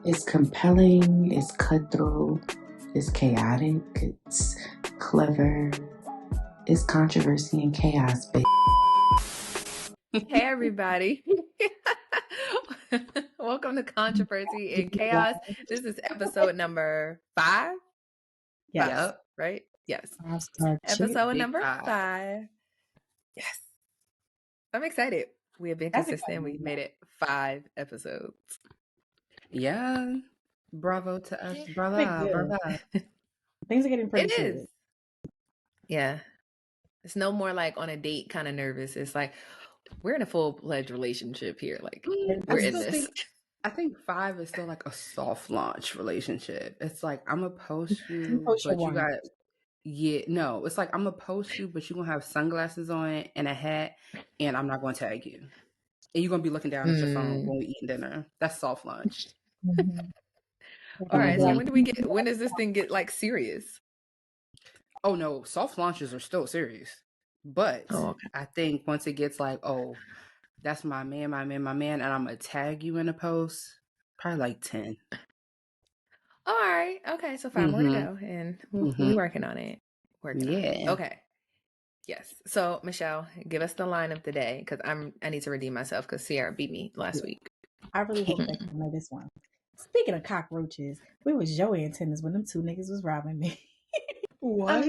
It's compelling, it's cutthroat, it's chaotic, it's clever, it's controversy and chaos, baby. Hey, everybody. Welcome to Controversy and Chaos. This is episode number 5. Yes. Five, right? Yes. Five-star chick. Episode Big number 5. 5. Yes. I'm excited. We have been That's consistent. exciting. We've made it 5 episodes. Yeah. Bravo to us, Pretty brother. good. Brother. Things are getting pretty It good. is. Yeah. It's no more like on a date kind of nervous. It's like we're in a full-fledged relationship here. Like we're in this. I think 5 is still like a soft launch relationship. It's like I'm gonna post you, Post your but you one. got no. It's like I'm gonna post you, but you're gonna have sunglasses on and a hat, and I'm not gonna tag you, and you're gonna be looking down at your phone when we eating dinner. That's soft launch. Mhm. All right. So Mhm. when does this thing get like serious? Oh no, soft launches are still serious, but okay. I think once it gets like, oh, that's my man, and I'm gonna tag you in a post, probably like 10. All right. Okay. So 5 more to go, and we're working on it. Okay. Yes. So Michelle, give us the line of the day because I need to redeem myself because Sierra beat me last week. I really hope that you know this one. Speaking of cockroaches, we was your antennas when them 2 niggas was robbing me. What?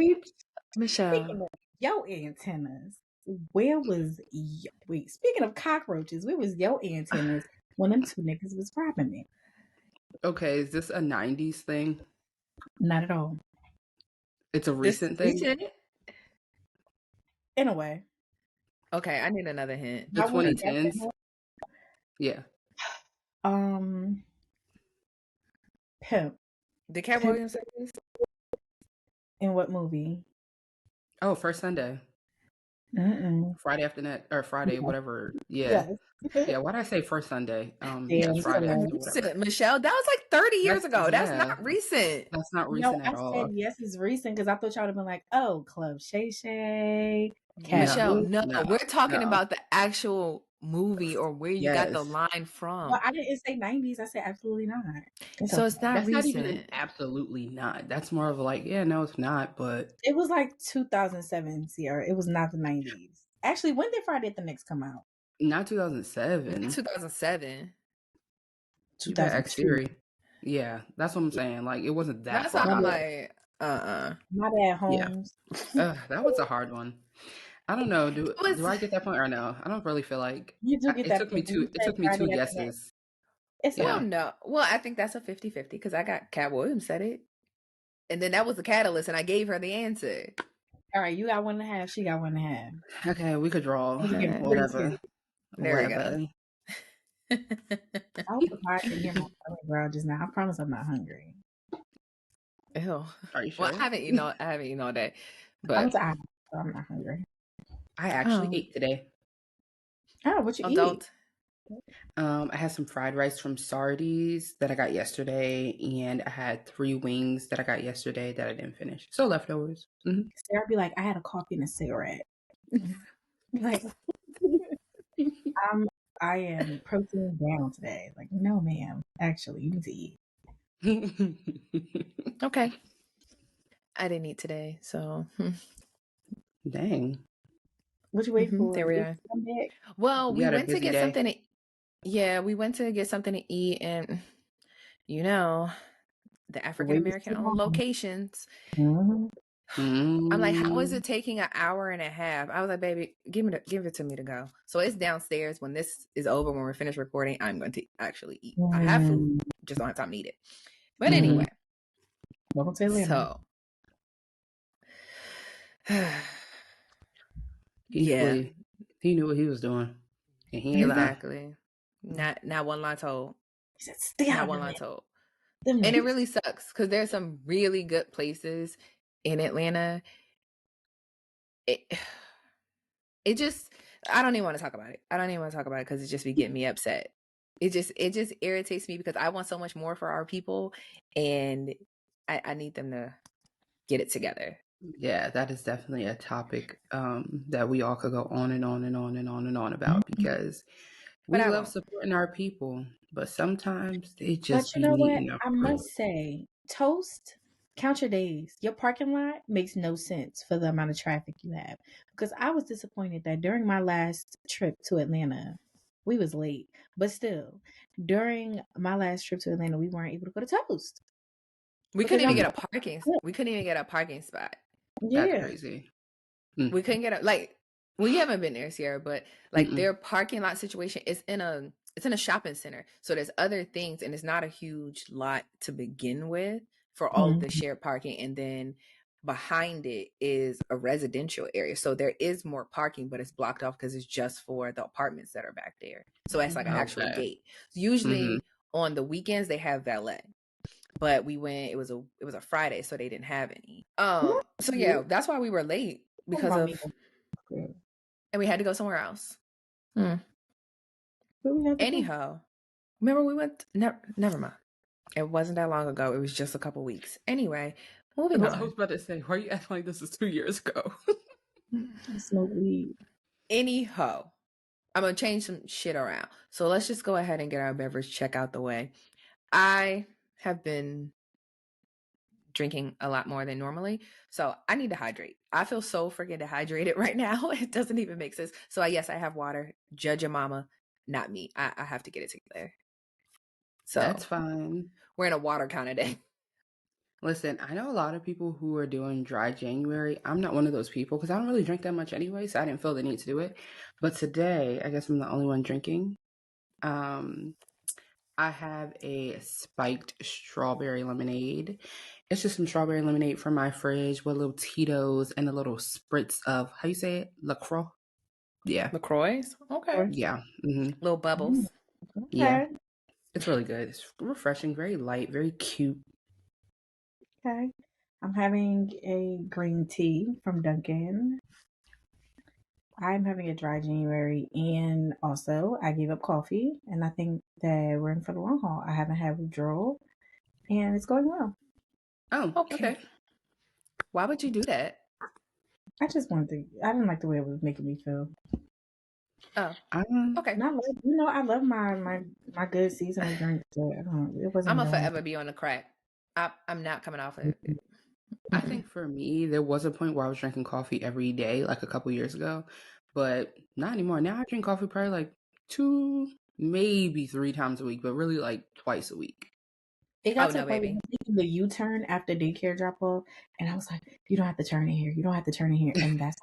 Michelle. Speaking of your antennas, where was wait? Speaking of cockroaches, where was your antennas when them 2 niggas was robbing me? Okay, is this a 90s thing? Not at all. It's a recent thing? In a way. Okay, I need another hint. The 2010s? Yeah. Pimp. Did Cat Williams say this? In what movie? Oh, First Sunday. Friday after that, or Friday, whatever. Yeah. Yes. Yeah, why did I say First Sunday? Damn, Friday after whatever. Michelle, that was like 30 years ago. That's not recent. That's not recent at all. I said yes, it's recent because I thought y'all would have been like, oh, Club Shay Shay. Michelle, no, we're talking about the actual movie or where you got the line from. Well, I didn't say 90s. I said absolutely not. So it's not That's recent. not even absolutely not. That's more of like, yeah, no, it's not, but it was like 2007, Sierra. It was not the 90s. Actually, when did Friday the Next come out? Not 2007. 2007. 2002. Yeah, that's what I'm saying. Like, it wasn't that far. I'm like, My Dad Holmes. Yeah. That was a hard one. I don't know. Do I get that point or no? I don't really feel like you do get that. It took me 2 guesses. Well, no. Well, I think that's a 50-50 because I got Cat Williams said it. And then that was the catalyst, and I gave her the answer. All right, you got 1.5. She got 1.5. Okay, we could draw. Whatever. There we go. I hope the pie can hear my belly growl just now. I promise I'm not hungry. Ew. Are you sure? Well, I haven't eaten all day. But I'm not hungry. I actually ate today. Oh, what you eat? I had some fried rice from Sardi's that I got yesterday, and I had 3 wings that I got yesterday that I didn't finish. So leftovers. Sarah be like, I had a coffee and a cigarette. Like, I am protein down today. Like, no, ma'am. Actually, you need to eat. Okay. I didn't eat today, so. Dang. What you wait for? There we are. Well, we went to get something. We went to get something to eat, and the African American owned locations. I'm like, how is it taking an hour and a half? I was like, baby, give it to me to go. So it's downstairs. When this is over, when we're finished recording, I'm going to actually eat. I have food, just don't have time to eat it. But anyway, welcome to Atlanta. So he knew what he was doing. And he ain't exactly. Not one lie told. He said, not one lie told. And it really sucks because there's some really good places in Atlanta. It just, I don't even want to talk about it. Because it just be getting me upset. It just irritates me because I want so much more for our people, and I need them to get it together. Yeah, that is definitely a topic that we all could go on and on and on and on and on about because we love supporting our people. but sometimes they But just you be know what? needing a I must say, Toast, count your days. Your parking lot makes no sense for the amount of traffic you have. Because I was disappointed that during my last trip to Atlanta, we was late. But still, during my last trip to Atlanta, we weren't able to go to Toast. We Because couldn't even y'all, get a parking. We couldn't even get a parking spot. That's yeah. crazy. We couldn't get a like. Well, you haven't been there, Sierra, but like their parking lot situation is in a shopping center. So there's other things, and it's not a huge lot to begin with for all of the shared parking, and then behind it is a residential area. So there is more parking, but it's blocked off because it's just for the apartments that are back there. So that's like an actual gate. So usually on the weekends they have valet. But we went, it was a Friday, so they didn't have any. So yeah, that's why we were late because of and we had to go somewhere else. Anyhow, remember we went never mind. It wasn't that long ago. It was just a couple weeks. Anyway, moving on. I was about to say, why are you acting like this is 2 years ago? Smoke weed. Anyhow, I'm gonna change some shit around. So let's just go ahead and get our beverage check out the way. I have been drinking a lot more than normally, so I need to hydrate. I feel so freaking dehydrated right now. It doesn't even make sense. So yes, I have water. Judge your mama, not me. I have to get it together. So that's fine. We're in a water kind of day. Listen, I know a lot of people who are doing dry January. I'm not one of those people because I don't really drink that much anyway, so I didn't feel the need to do it. But today, I guess I'm the only one drinking. I have a spiked strawberry lemonade. It's just some strawberry lemonade from my fridge with little Tito's and a little spritz of, how you say it? LaCroix? Yeah. LaCroix? Okay. Yeah. Little bubbles. Okay. Yeah. It's really good. It's refreshing, very light, very cute. Okay. I'm having a green tea from Dunkin'. I'm having a dry January, and also I gave up coffee, and I think that we're in for the long haul. I haven't had withdrawal, and it's going well. Oh, okay. Why would you do that? I just wanted to. I didn't like the way it was making me feel. Oh, okay. Not like, I love my good seasonal drinks. So it wasn't. I'm gonna forever be on the crack. I'm not coming off of it. I think for me, there was a point where I was drinking coffee every day, like a couple years ago, but not anymore. Now I drink coffee probably like 2, maybe 3 times a week, but really like twice a week. It got to the point where taking the U-turn after daycare drop off, and I was like, "You don't have to turn in here. You don't have to turn in here." And that's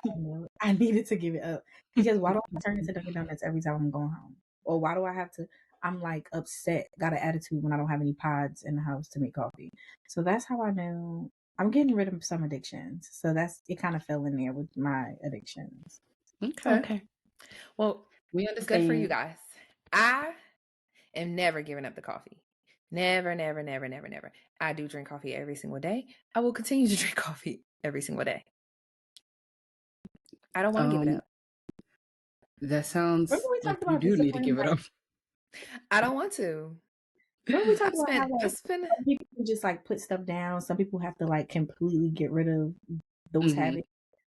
I needed to give it up because why do I turn into Dunkin' Donuts every time I'm going home? Or why do I have to? I'm like upset, got an attitude when I don't have any pods in the house to make coffee. So that's how I know I'm getting rid of some addictions. So it kind of fell in there with my addictions. Okay. Well, we understand. Good for you guys. I am never giving up the coffee. Never, never, never, never, never. I do drink coffee every single day. I will continue to drink coffee every single day. I don't want to give it up. That sounds like you do need to give it up. I don't want to. What we talking about? How some people just like put stuff down. Some people have to like completely get rid of those habits.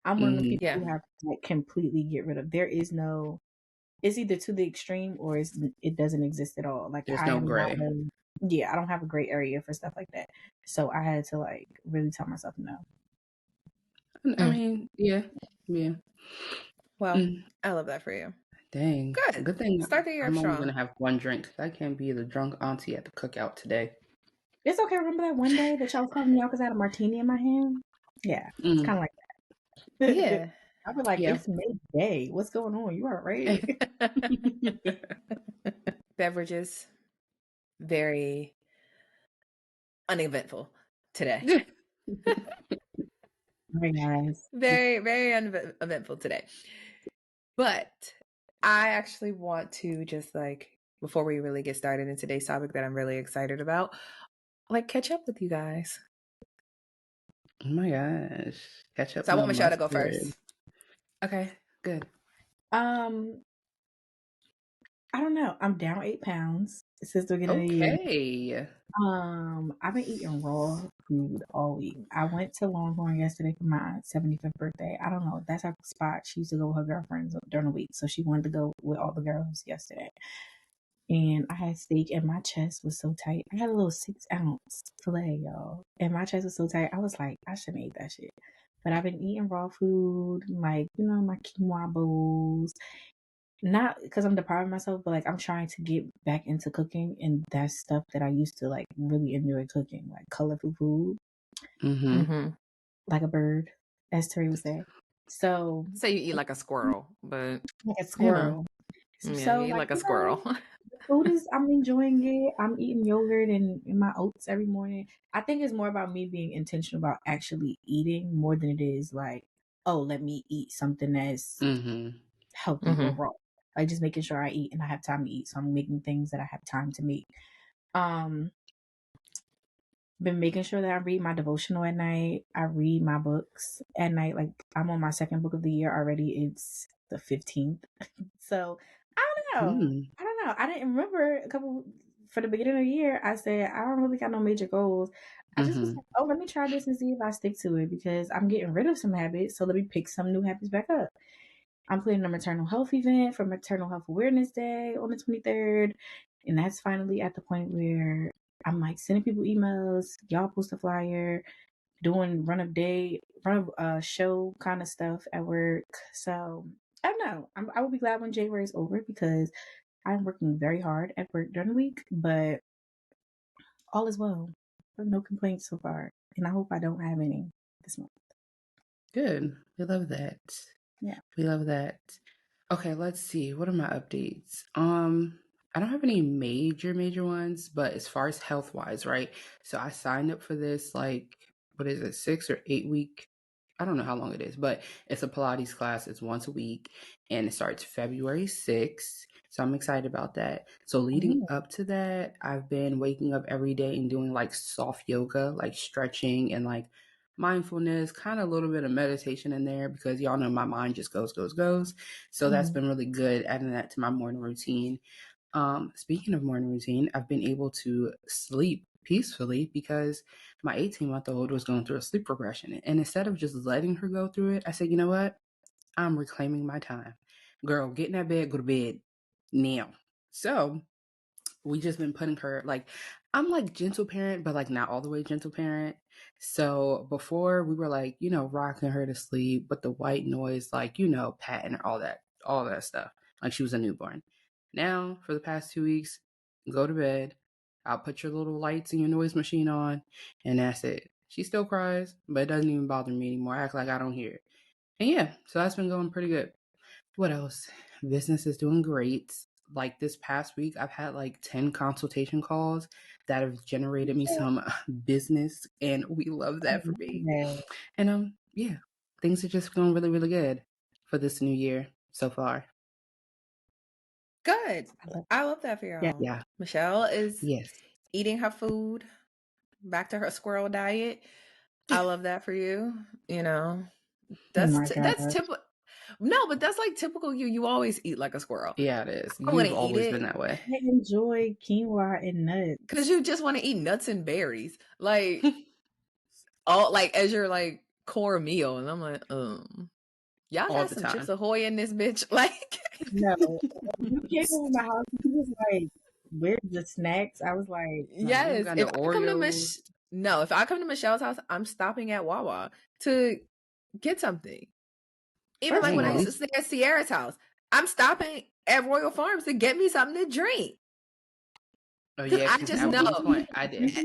I'm one of the people who have to like completely get rid of. There is no. It's either to the extreme or it doesn't exist at all. Like there's no gray. I don't have a gray area for stuff like that. So I had to like really tell myself no. I mean, yeah. Well, I love that for you. Dang. Good thing. Start the year I'm strong. only gonna have one drink. I can't be the drunk auntie at the cookout today. It's okay. Remember that one day that y'all was calling me out because I had a martini in my hand? Yeah, it's kind of like that. Yeah. I be like, it's midday. What's going on? You all right? Beverages, very uneventful today. Very nice. Very, very uneventful today. But I actually want to just like, before we really get started in today's topic that I'm really excited about, like catch up with you guys. Oh my gosh. Catch up. So I want Michelle to go first. Okay, good. I don't know. I'm down 8 pounds since the beginning of the year. I've been eating raw food all week. I went to Longhorn yesterday for my 75th birthday. I don't know. That's her spot. She used to go with her girlfriends during the week, so she wanted to go with all the girls yesterday. and I had steak, and my chest was so tight. I had a little 6-ounce filet, y'all, and my chest was so tight. I was like, I shouldn't eat that shit. But I've been eating raw food, like, my quinoa bowls. Not because I'm depriving myself, but like I'm trying to get back into cooking, and that's stuff that I used to like really enjoy cooking, like colorful food, like a bird, as Terry would say. So say you eat like a squirrel, but like a squirrel. Yeah, So you eat like like a squirrel. the food is, I'm enjoying it. I'm eating yogurt and my oats every morning. I think it's more about me being intentional about actually eating more than it is like, oh, let me eat something that's healthy or raw. Like just making sure I eat and I have time to eat. So I'm making things that I have time to make. Been making sure that I read my devotional at night. I read my books at night. Like I'm on my second book of the year already. It's the 15th. So I don't know. I didn't remember for the beginning of the year. I said, I don't really got no major goals. I just was like, oh, let me try this and see if I stick to it because I'm getting rid of some habits. So let me pick some new habits back up. I'm planning a maternal health event for Maternal Health Awareness Day on the 23rd. And that's finally at the point where I'm like sending people emails, y'all post a flyer, doing run of show kind of stuff at work. So I don't know. I will be glad when January is over because I'm working very hard at work during the week, but all is well. No complaints so far. And I hope I don't have any this month. Good. We love that. Yeah. We love that. Okay, let's see. What are my updates? I don't have any major ones, but as far as health wise, right? So I signed up for this like what is it, 6 or 8 week? I don't know how long it is, but it's a Pilates class. It's once a week and it starts February 6th. So I'm excited about that. So leading up to that, I've been waking up every day and doing like soft yoga, like stretching and like mindfulness, kind of a little bit of meditation in there because y'all know my mind just goes. So that's been really good, adding that to my morning routine. Speaking of morning routine, I've been able to sleep peacefully because my 18-month-old was going through a sleep regression. And instead of just letting her go through it, I said, you know what? I'm reclaiming my time. Girl, get in that bed, go to bed now. So we just been putting her like, I'm like gentle parent, but like not all the way gentle parent. So before we were like, rocking her to sleep, but the white noise, like, patting her, all that stuff. Like she was a newborn. Now for the past 2 weeks, go to bed. I'll put your little lights and your noise machine on, and that's it. She still cries, but it doesn't even bother me anymore. I act like I don't hear it. And yeah, so that's been going pretty good. What else? Business is doing great. Like this past week, I've had like 10 consultation calls that have generated me some business, and we love that for me. And yeah, things are just going really, really good for this new year so far. Good. I love that for y'all. Yeah. Michelle is eating her food, back to her squirrel diet. I love that for you. That's typical. No, but that's like typical you. You always eat like a squirrel. Yeah, it is. I You've always been that way. I enjoy quinoa and nuts because you just want to eat nuts and berries, like all like as your like core meal. And I'm like, y'all got some Chips Ahoy in this bitch, like. No, you came over my house. You was like, "Where's the snacks?" I was like, "Yes." If I come to Michelle's house, I'm stopping at Wawa to get something. Even like when I used to stay at Sierra's house, I'm stopping at Royal Farms to get me something to drink. Oh yeah, I just know. Point, I did.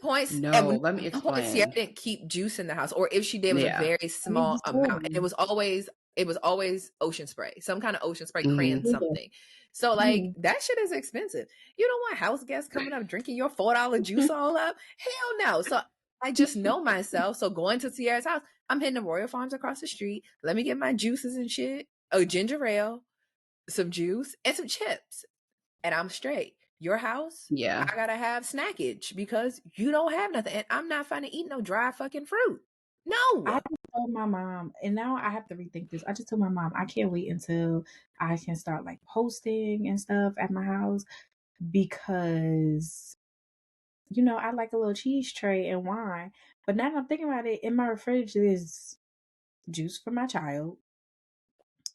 Let me explain. Sierra didn't keep juice in the house, or if she did, it was a very small amount. And it was always ocean spray, some kind of ocean spray, crayon something. So like that shit is expensive. You don't want house guests coming up drinking your $4 juice all up. Hell no. So I just know myself. So going to Sierra's house, I'm hitting the Royal Farms across the street. Let me get my juices and shit. A ginger ale, some juice, and some chips, and I'm straight. Your house, I gotta have snackage because you don't have nothing, and I'm not finna eat no dry fucking fruit. No. I just told my mom, and now I have to rethink this. I just told my mom I can't wait until I can start like posting and stuff at my house because I like a little cheese tray and wine. But now that I'm thinking about it, in my refrigerator is juice for my child,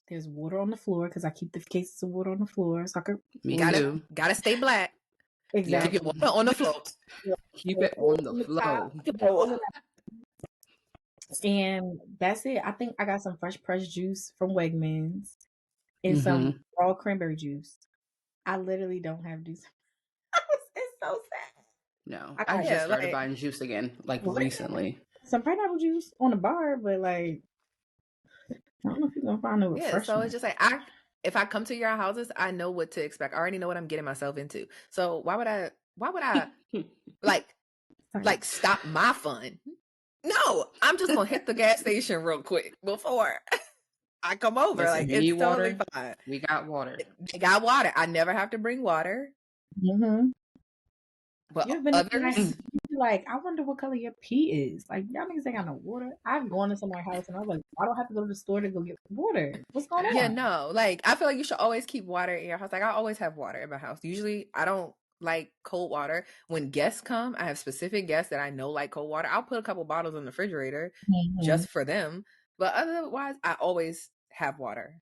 There's water on the floor because I keep the cases of water on the floor. So I could. Me Gotta too. stay black. Exactly. Keep your water on the floor. Keep it on the flow. And that's it. I think I got some fresh pressed juice from Wegmans and some raw cranberry juice. I literally don't have juice. It's so sad. No, I just started buying juice again, like recently. Some pineapple juice on the bar, but like, I don't know if you're gonna find a refreshment. So it's just like if I come to your houses, I know what to expect. I already know what I'm getting myself into. So why would I like stop my fun? No, I'm just gonna hit the gas station real quick before I come over. Listen, like, it's totally water. Fine. We got water. They got water. I never have to bring water. Mm-hmm. But you've been others, like, I wonder what color your pee is. Like, y'all niggas ain't got no water. I've gone to somebody's house and I was like, I don't have to go to the store to go get water. What's going on? Yeah, no. Like, I feel like you should always keep water in your house. Like, I always have water in my house. Usually, I don't like cold water. When guests come, I have specific guests that I know like cold water. I'll put a couple bottles in the refrigerator just for them. But otherwise, I always have water.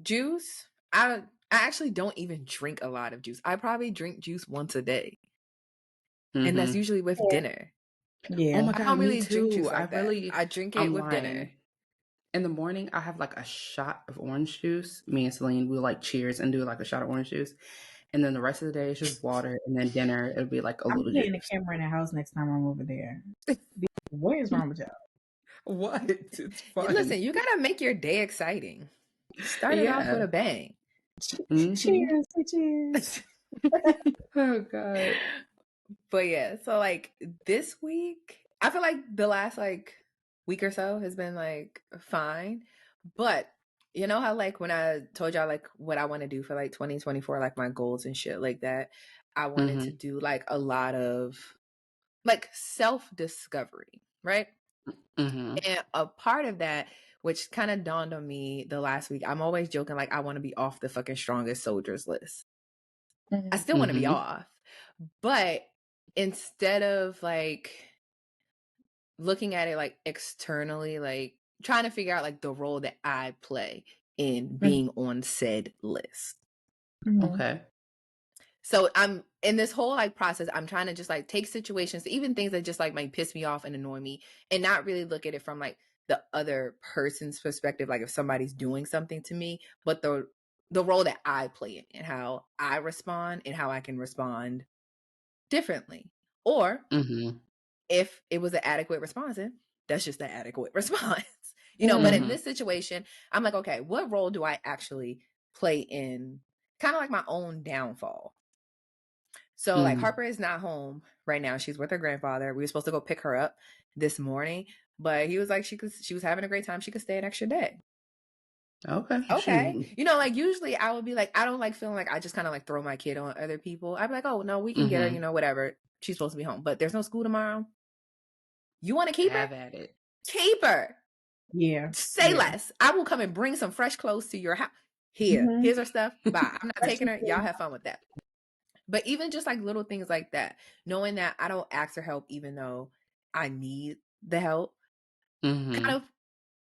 Juice, I actually don't even drink a lot of juice. I probably drink juice once a day. And that's usually with dinner. Yeah. Oh my God, I don't really me drink too. juice like that. I drink it with dinner. In the morning, I have like a shot of orange juice. Me and Celine will like cheers and do like a shot of orange juice. And then the rest of the day, it's just water. And then dinner, it'll be like a little juice. I'm getting a camera in the house next time I'm over there. What is wrong with y'all? What? It's fun. Listen, you gotta make your day exciting. Start it off with a bang. Cheers. Oh God. But yeah, so like this week, I feel like the last like week or so has been like fine. But you know how like when I told y'all like what I want to do for like 2024, like my goals and shit like that, I wanted to do like a lot of like self-discovery, right? And a part of that, which kind of dawned on me the last week, I'm always joking like I want to be off the fucking strongest soldiers list. I still want to be off. But instead of like looking at it like externally, like trying to figure out like the role that I play in being on said list. Okay. So I'm in this whole like process, I'm trying to just like take situations, even things that just like might piss me off and annoy me, and not really look at it from like the other person's perspective, like if somebody's doing something to me, but the role that I play in and how I respond and how I can respond differently. Or if it was an adequate response, then that's just an adequate response. You know, but in this situation, I'm like, okay, what role do I actually play in kind of like my own downfall? So like Harper is not home right now. She's with her grandfather. We were supposed to go pick her up this morning, but he was like she was having a great time. She could stay an extra day. Okay. You know, like usually I would be like, I don't like feeling like I just kind of like throw my kid on other people. I'd be like, oh no, we can get her, you know, whatever. She's supposed to be home, but there's no school tomorrow. You want to keep her? Have at it. Keep her. Yeah. Say less. I will come and bring some fresh clothes to your house. Here's her stuff. Bye. I'm not taking her. Y'all have fun with that. But even just like little things like that, knowing that I don't ask for help even though I need the help, kind of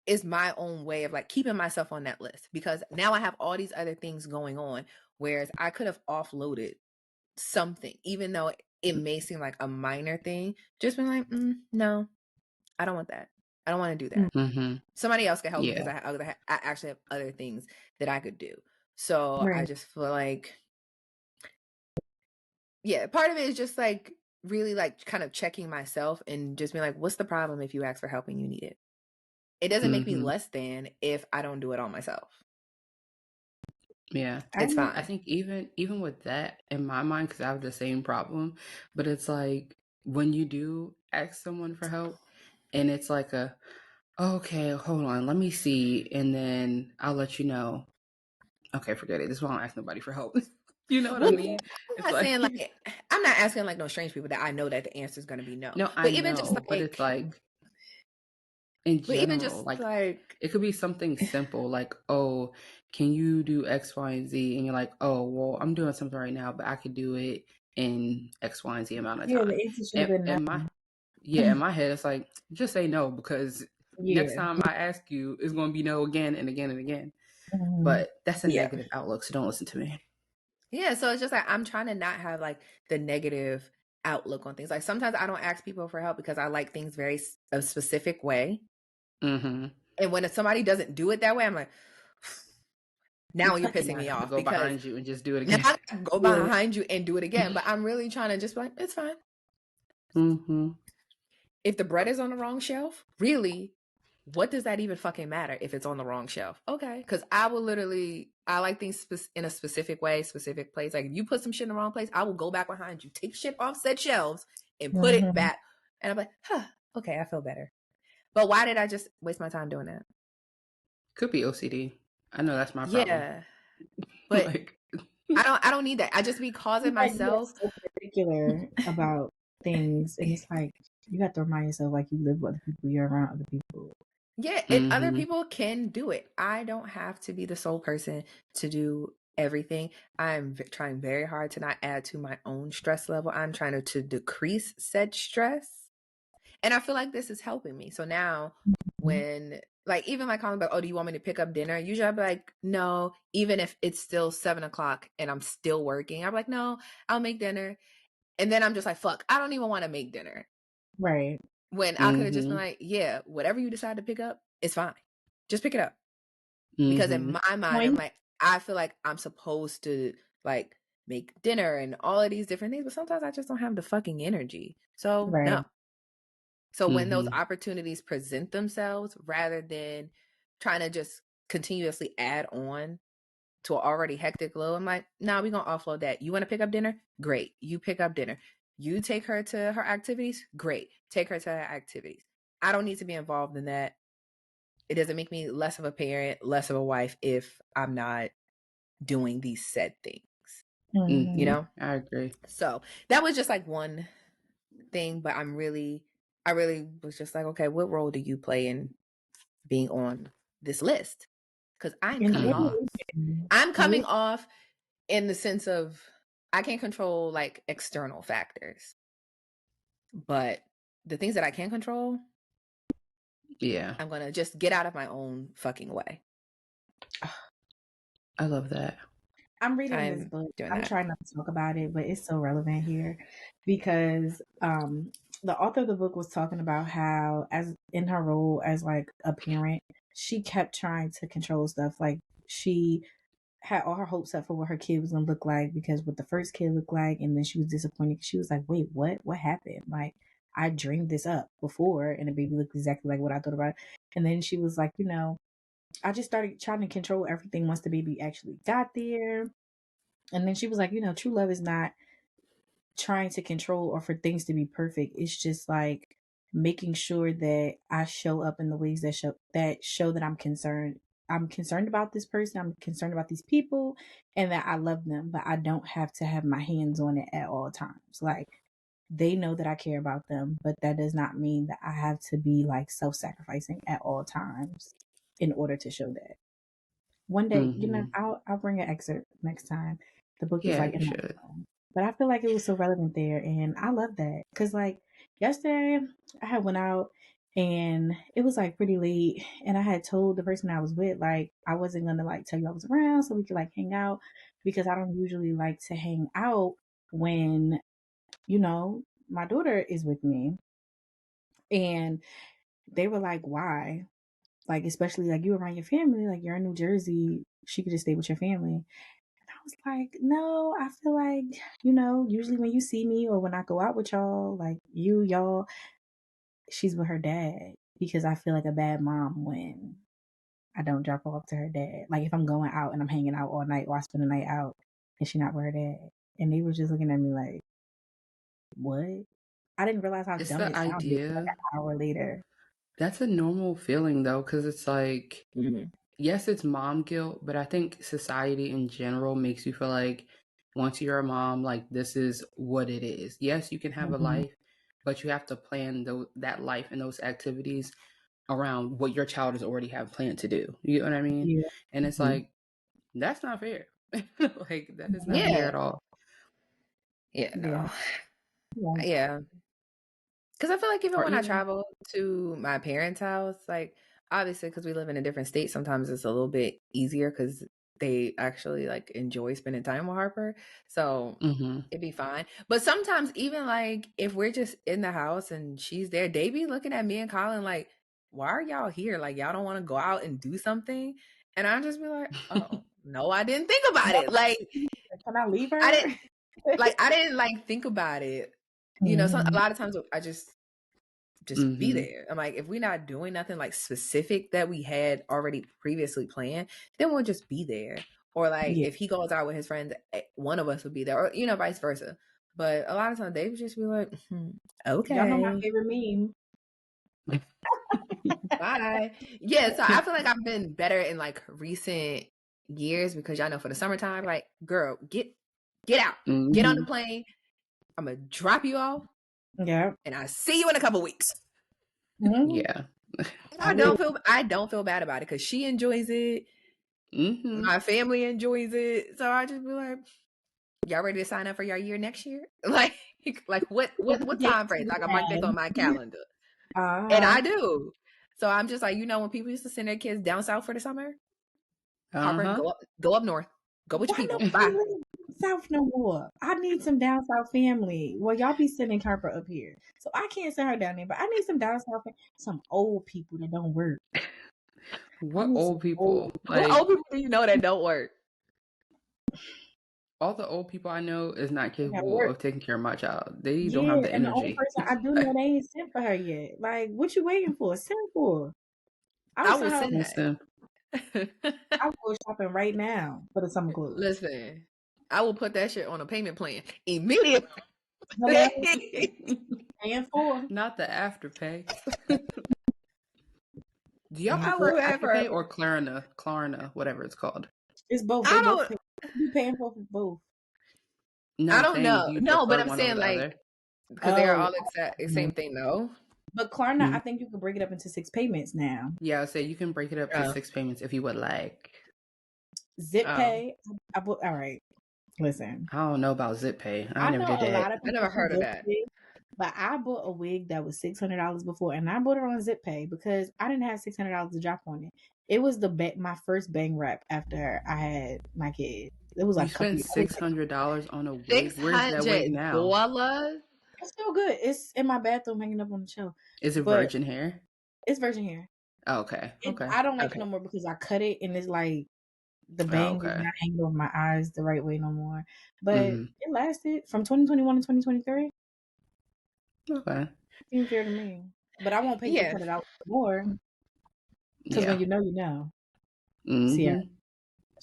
is my own way of like keeping myself on that list, because now I have all these other things going on, whereas I could have offloaded something, even though it may seem like a minor thing, just been like, no, I don't want that. I don't want to do that. Somebody else can help because I actually have other things that I could do. So I just feel like, yeah, part of it is just like really like kind of checking myself and just being like, what's the problem if you ask for help and you need it? It doesn't make me less than if I don't do it all myself. Yeah, it's fine. I think even with that in my mind, because I have the same problem, but it's like when you do ask someone for help and it's like okay, hold on, let me see, and then I'll let you know. Okay, forget it. This is why I don't ask nobody for help. You know what I mean? I'm not saying like I'm not asking like no strange people that I know that the answer is going to be no. No, I know, just like, but it's like in general, even just like it could be something simple like, oh, can you do X, Y, and Z? And you're like, oh, well, I'm doing something right now, but I could do it in X, Y, and Z amount of time. The answer should have been in my head, it's like, just say no, because next time I ask you, it's going to be no again and again and again. Mm-hmm. But that's a negative outlook, so don't listen to me. Yeah, so it's just like I'm trying to not have like the negative outlook on things. Like sometimes I don't ask people for help because I like things a specific way. Mm-hmm. And when somebody doesn't do it that way, I'm like, now you're pissing me off. Go because behind you and just do it again. now I go behind you and do it again. But I'm really trying to just be like, it's fine. Mm-hmm. If the bread is on the wrong shelf, really, what does that even fucking matter if it's on the wrong shelf? Okay, because I like things in a specific way, specific place. Like if you put some shit in the wrong place, I will go back behind you, take shit off said shelves, and put it back. And I'm like, okay, I feel better. But why did I just waste my time doing that? Could be OCD. I know that's my problem. Yeah, but like, I don't need that. I just be causing myself so particular about things, and it's like you have to remind yourself like you live with other people, you're around other people. Yeah, and other people can do it. I don't have to be the sole person to do everything. I'm trying very hard to not add to my own stress level. I'm trying to decrease said stress. And I feel like this is helping me. So now when like even my comment about, oh, do you want me to pick up dinner? Usually I'd be like, no, even if it's still 7:00 and I'm still working, I'm like, no, I'll make dinner. And then I'm just like, fuck, I don't even want to make dinner. Right. When I could have just been like, yeah, whatever you decide to pick up, it's fine. Just pick it up. Because in my mind, I'm like, I feel like I'm supposed to like make dinner and all of these different things, but sometimes I just don't have the fucking energy. So no. So when those opportunities present themselves, rather than trying to just continuously add on to an already hectic load, I'm like, nah, we're going to offload that. You want to pick up dinner? Great. You pick up dinner. You take her to her activities? Great. Take her to her activities. I don't need to be involved in that. It doesn't make me less of a parent, less of a wife if I'm not doing these said things. You know? I agree. So that was just like one thing, but I really was just like, okay, what role do you play in being on this list? Because I'm coming off. I'm coming off in the sense of I can't control like external factors, but the things that I can control, I'm gonna just get out of my own fucking way. I love that. I'm reading this book. I'm trying not to talk about it, but it's so relevant here because the author of the book was talking about how, as in her role as like a parent, she kept trying to control stuff. Like she had all her hopes up for what her kid was gonna look like because what the first kid looked like, and then she was disappointed. She was like, "Wait, what? What happened? Like I dreamed this up before, and the baby looked exactly like what I thought about." And then she was like, I just started trying to control everything once the baby actually got there. And then she was like, true love is not trying to control or for things to be perfect. It's just like making sure that I show up in the ways that show that I'm concerned. I'm concerned about this person. I'm concerned about these people and that I love them, but I don't have to have my hands on it at all times. Like they know that I care about them, but that does not mean that I have to be like self-sacrificing at all times in order to show that. One day, I'll bring an excerpt next time. The book is like, but I feel like it was so relevant there, and I love that because like yesterday, I had went out and it was like pretty late, and I had told the person I was with like I wasn't gonna like tell you I was around so we could like hang out because I don't usually like to hang out when my daughter is with me, and they were like, why? Like, especially like you around your family, like you're in New Jersey, she could just stay with your family. And I was like, no, I feel like, usually when you see me or when I go out with y'all, like y'all, she's with her dad because I feel like a bad mom when I don't drop her off to her dad. Like if I'm going out and I'm hanging out all night or I spend the night out and she not with her dad. And they were just looking at me like, what? I didn't realize how dumb it sounded like an hour later. That's a normal feeling though, because it's like, yes, it's mom guilt, but I think society in general makes you feel like once you're a mom, like this is what it is. Yes, you can have a life, but you have to plan that life and those activities around what your child has already have planned to do. You know what I mean? Yeah. And it's like, that's not fair. Like that is not fair at all. Yeah, no. Yeah. Because I feel like even Or when I even travel to my parents' house, like obviously because we live in a different state, sometimes it's a little bit easier because they actually like enjoy spending time with Harper. So it'd be fine. But sometimes even like if we're just in the house and she's there, they be looking at me and Colin like, why are y'all here? Like y'all don't want to go out and do something? And I just be like, oh no, I didn't think about it. Like can I leave her? I didn't like think about it. You know, so a lot of times I just be there. I'm like, if we're not doing nothing like specific that we had already previously planned, then we'll just be there. Or like if he goes out with his friends, one of us would be there, or you know, vice versa. But a lot of times they would just be like, okay. Y'all know my favorite meme. Bye. Yeah, so I feel like I've been better in like recent years because y'all know for the summertime, like, girl, get out, get on the plane. I'm gonna drop you off. Yeah. And I'll see you in a couple weeks. Yeah. I don't feel bad about it because she enjoys it. My family enjoys it. So I just be like, y'all ready to sign up for your year next year? Like what time frame? Like I mark this on my calendar. And I do. So I'm just like, you know, when people used to send their kids down south for the summer, Harper, go up north. Go with your people. Bye. South no more. I need some down south family. Well, y'all be sending Harper up here, so I can't send her down there. But I need some down south, some old people that don't work. What old people? What old people do you know that don't work? All the old people I know is not capable of taking care of my child. They don't have the energy. And the only person I do know, they ain't sent for her yet. Like, what you waiting for? Send for. I will send that. I'll go shopping right now for the summer clothes. Listen, I will put that shit on a payment plan immediately. Paying for. Not the afterpay. Do y'all prefer afterpay or Klarna, whatever it's called? It's both. They both be paying for both. No, I don't know. No, but I'm saying like because they're all the same thing though. But Klarna, I think you can break it up into 6 payments now. Yeah, I say you can break it up to 6 payments if you would like. Zip Pay. All right. Listen. I don't know about Zip Pay. I never did that. I never heard of that. But I bought a wig that was $600 before, and I bought it on Zip Pay because I didn't have $600 to drop on it. It was my first bang wrap after I had my kid. It was like you spent $600 on a wig. Where's that wig now? It's still good. It's in my bathroom hanging up on the shelf. Is it virgin hair? It's virgin hair. Oh, okay. I don't like it no more because I cut it and it's like the bang is not hanging over my eyes the right way no more. But it lasted from 2021 to 2023. Okay. Seems fair to me. But I won't pay $600 more. Because when you know, you know. Sierra.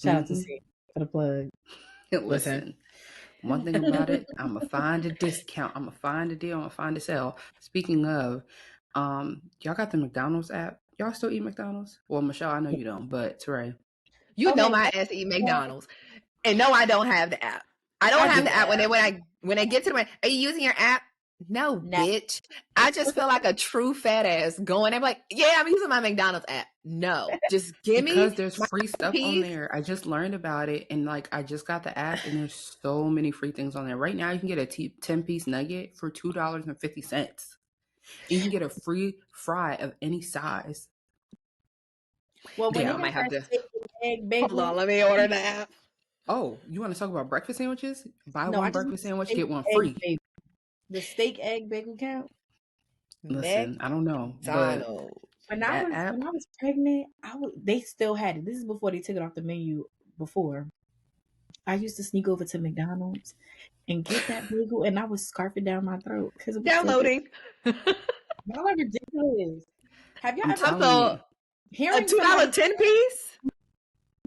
Shout out to Sierra for the plug. Listen. One thing about it, I'm going to find a discount. I'm going to find a deal. I'm going to find a sale. Speaking of, y'all got the McDonald's app? Y'all still eat McDonald's? Well, Michelle, I know you don't, but Teray. You know my ass eat McDonald's. And no, I don't have the app. I don't have the app. When I get to the are you using your app? No, bitch. I just feel like a true fat ass going there like, yeah, I'm using my McDonald's app. No, just give me because there's free stuff on there. I just learned about it and like I just got the app and there's so many free things on there. Right now you can get a 10-piece nugget for $2.50. You can get a free fry of any size. Well, when I might have to hold on, let me order the app. Oh, you want to talk about breakfast sandwiches? Buy one breakfast sandwich, get one free. The steak egg bagel count? Listen, I don't know. But when I was pregnant, they still had it. This is before they took it off the menu. Before, I used to sneak over to McDonald's and get that bagel, and I would scarf it down my throat because it was downloading. Y'all are ridiculous. Have y'all ever hearing a $2 10-piece?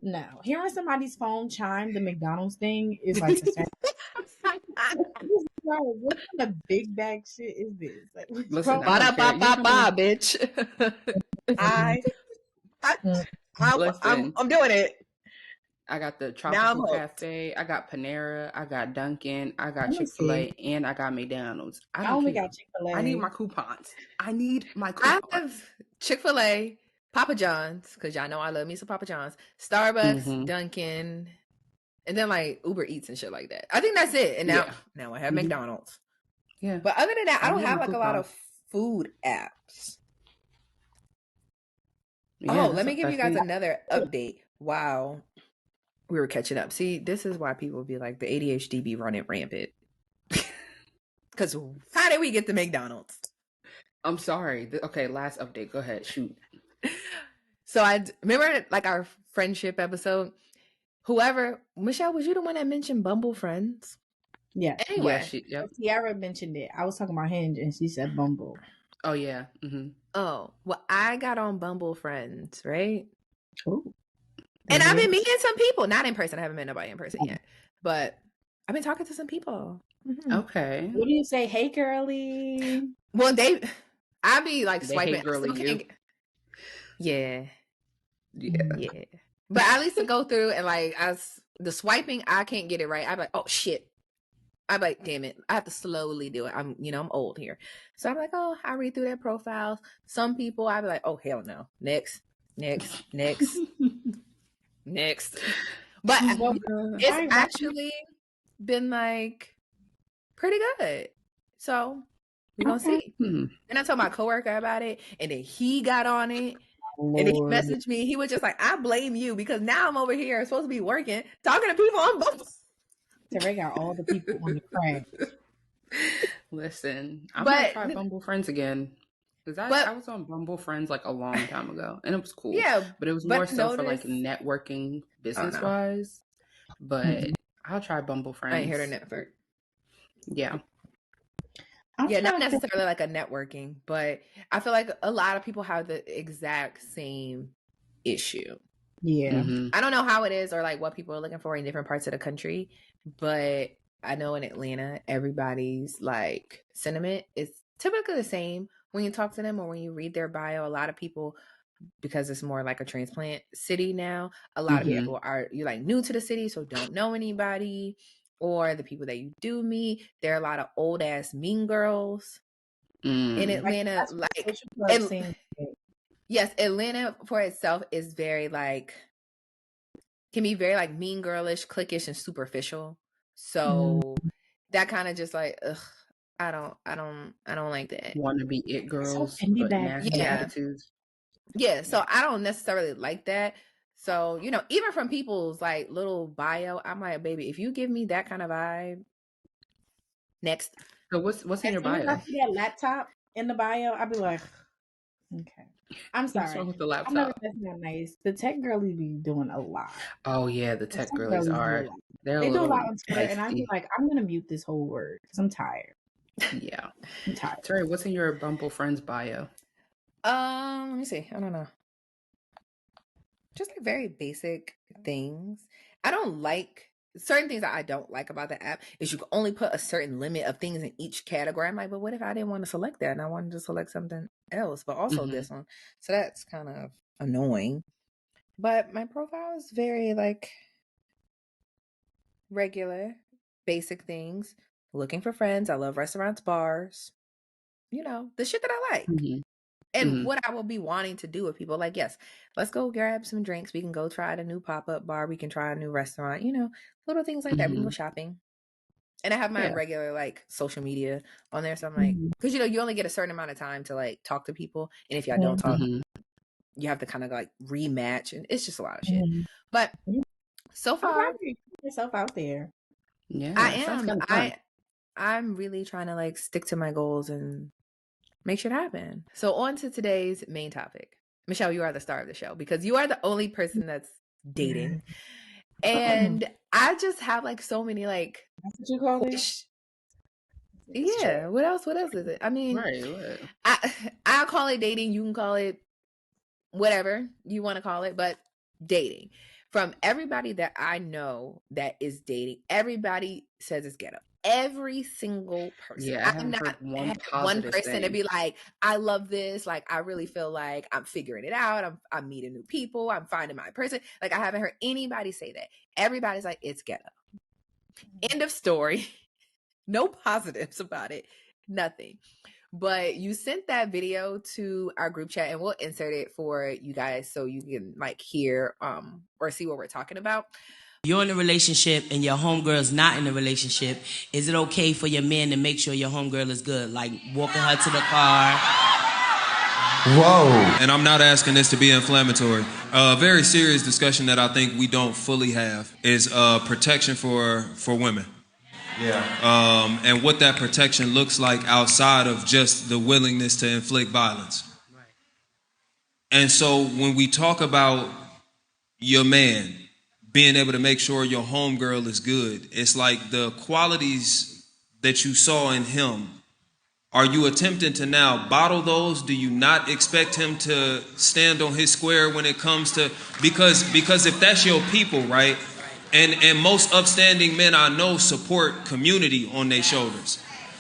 No, hearing somebody's phone chime the McDonald's thing is like the what kind of big bag shit is this? Like, listen, bitch. I'm doing it. I got the Tropical Cafe, I got Panera, I got Dunkin', I got Chick-fil-A, and I got McDonald's. I only got Chick-fil-A. I need my coupons. I have Chick-fil-A, Papa John's, because y'all know I love me some Papa John's, Starbucks, Dunkin', and then like Uber Eats and shit like that. I think that's it. And now I have McDonald's. Yeah. But other than that, I don't have like a lot of food apps. Yeah, let me give you guys it. another update. Wow. We were catching up. See, this is why people be like, the ADHD be running rampant. Because how did we get to McDonald's? I'm sorry. Okay, last update. Go ahead. Shoot. So I remember like our friendship episode. Whoever, Michelle, was you the one that mentioned Bumble Friends? Yeah. Anyway. Yeah, Tiara mentioned it. I was talking about Hinge and she said Bumble. Oh, yeah. Mm-hmm. Oh, well, I got on Bumble Friends, right? Ooh. And I've been meeting some people. Not in person. I haven't met nobody in person yet. But I've been talking to some people. Mm-hmm. Okay. What do you say? Hey, girly. Well, I be like They swiping. hate girly you. Yeah. But at least to go through and like the swiping, I can't get it right. I'm like, oh shit. I'm like, damn it. I have to slowly do it. I'm old here. So I'm like, oh, I read through their profiles. Some people I'd be like, oh hell no. Next. Next. But it's actually been like pretty good. So we're gonna see. And I told my coworker about it, and then he got on it. And then he messaged me. He was just like, I blame you because now I'm over here supposed to be working, talking to people on Bumble. They got all the people on the crack. Listen, I'm gonna try Bumble Friends again. Because I was on Bumble Friends like a long time ago, and it was cool. Yeah, but it was more so for like networking business wise. But I'll try Bumble Friends. I ain't heard of network. Yeah. Not necessarily like a networking, but I feel like a lot of people have the exact same issue. Yeah. Mm-hmm. I don't know how it is or like what people are looking for in different parts of the country, but I know in Atlanta, everybody's like sentiment is typically the same when you talk to them or when you read their bio. A lot of people, because it's more like a transplant city now, a lot of people you're like new to the city, so don't know anybody. Or the people that you do meet, there are a lot of old ass mean girls in Atlanta. Yes, Atlanta for itself is very like, can be very like mean girlish, cliquish, and superficial. So that kind of just like, ugh, I don't like that. Want to be it girls, so but nasty attitudes. Yeah, so I don't necessarily like that. So, even from people's like little bio, I'm like, baby, if you give me that kind of vibe, next. So what's in your bio? If I see that laptop in the bio, I'd be like, okay. I'm sorry. What's wrong with the laptop? I know that's not nice. The tech girlies be doing a lot. Oh yeah, the tech girlies are. They do a lot on Twitter, and I be like, I'm gonna mute this whole word because I'm tired. Yeah, I'm tired. Terry, what's in your Bumble Friends bio? Let me see. I don't know. Just like very basic things. I don't like certain things that I don't like about the app is you can only put a certain limit of things in each category. I'm like, but what if I didn't want to select that and I wanted to select something else, but also this one? So that's kind of annoying. But my profile is very like regular, basic things. Looking for friends. I love restaurants, bars. The shit that I like. And what I will be wanting to do with people, like, yes, let's go grab some drinks. We can go try a new pop-up bar. We can try a new restaurant, little things like that. We can go shopping. And I have my regular, like, social media on there. So I'm like, because, you only get a certain amount of time to, like, talk to people. And if y'all don't talk, you have to kind of, like, rematch. And it's just a lot of shit. But so far, put yourself out there. Yeah, I am. I'm really trying to, like, stick to my goals and make shit happen. So on to today's main topic. Michelle, you are the star of the show because you are the only person that's dating. And I just have like so many like, that's what you call it? Yeah. What else is it? I mean, I'll call it dating. You can call it whatever you want to call it, but dating. From everybody that I know that is dating, everybody says it's ghetto. Every single person. Yeah, I'm not one person to be like, I love this. Like, I really feel like I'm figuring it out. I'm meeting new people. I'm finding my person. Like, I haven't heard anybody say that. Everybody's like, it's ghetto. End of story. No positives about it. Nothing. But you sent that video to our group chat, and we'll insert it for you guys so you can like hear or see what we're talking about. You're in a relationship and your homegirl's not in a relationship. Is it okay for your man to make sure your homegirl is good? Like walking her to the car? Whoa. And I'm not asking this to be inflammatory. A very serious discussion that I think we don't fully have is protection for women. Yeah. And what that protection looks like outside of just the willingness to inflict violence. Right. And so when we talk about your man being able to make sure your homegirl is good, it's like the qualities that you saw in him. Are you attempting to now bottle those? Do you not expect him to stand on his square when it comes to, because if that's your people, right? And most upstanding men I know support community on their shoulders.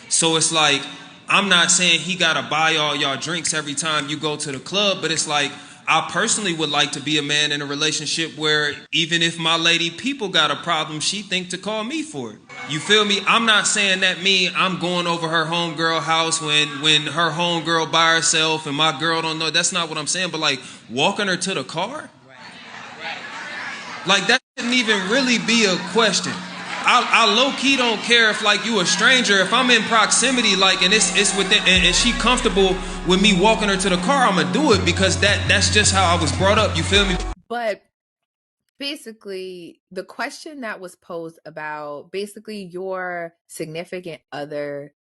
So it's like, I'm not saying he gotta buy all y'all drinks every time you go to the club, but it's like, I personally would like to be a man in a relationship where even if my lady people got a problem, she think to call me for it. You feel me? I'm not saying that I'm going over her homegirl house when her homegirl by herself and my girl don't know. That's not what I'm saying. But like walking her to the car, like that shouldn't even really be a question. I low key don't care if like you a stranger. If I'm in proximity, like and it's within and she comfortable with me walking her to the car, I'ma do it because that's just how I was brought up. You feel me? But basically, the question that was posed about basically your significant other,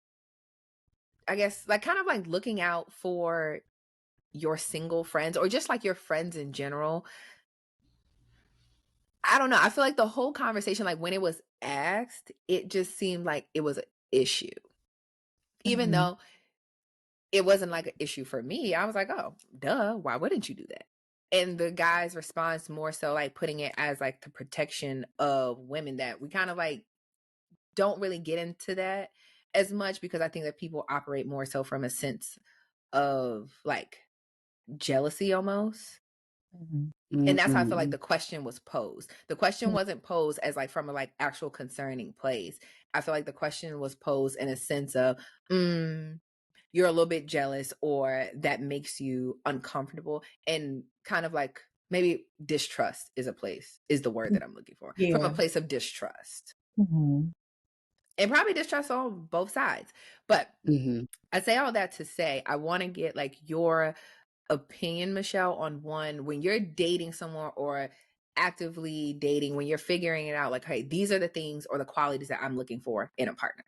I guess, like kind of like looking out for your single friends or just like your friends in general. I don't know. I feel like the whole conversation, like when it was asked, it just seemed like it was an issue. Even though it wasn't like an issue for me. I was like, oh, duh, why wouldn't you do that? And the guy's response more so like putting it as like the protection of women, that we kind of like don't really get into that as much because I think that people operate more so from a sense of like jealousy almost. And that's how I feel like the question was posed. The question wasn't posed as like from a like actual concerning place. I feel like the question was posed in a sense of, you're a little bit jealous or that makes you uncomfortable, and kind of like maybe distrust is the word that I'm looking for. Yeah. From a place of distrust. And probably distrust on both sides. But I say all that to say, I want to get like your opinion, Michelle, on one, when you're dating someone or actively dating, when you're figuring it out, like, hey, these are the things or the qualities that I'm looking for in a partner.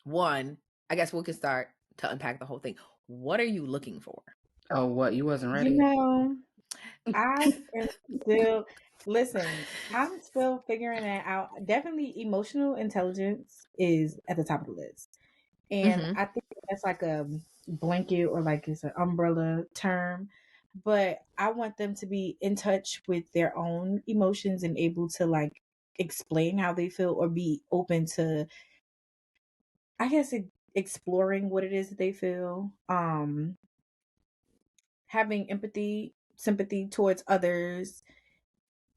One, I guess we can start to unpack the whole thing. What are you looking for? Oh, what? You wasn't ready? You know, I am still, listen, I'm still figuring that out. Definitely emotional intelligence is at the top of the list. And I think that's like a blanket or like it's an umbrella term. But I want them to be in touch with their own emotions and able to like explain how they feel or be open to, I guess, exploring what it is that they feel. Having empathy, sympathy towards others,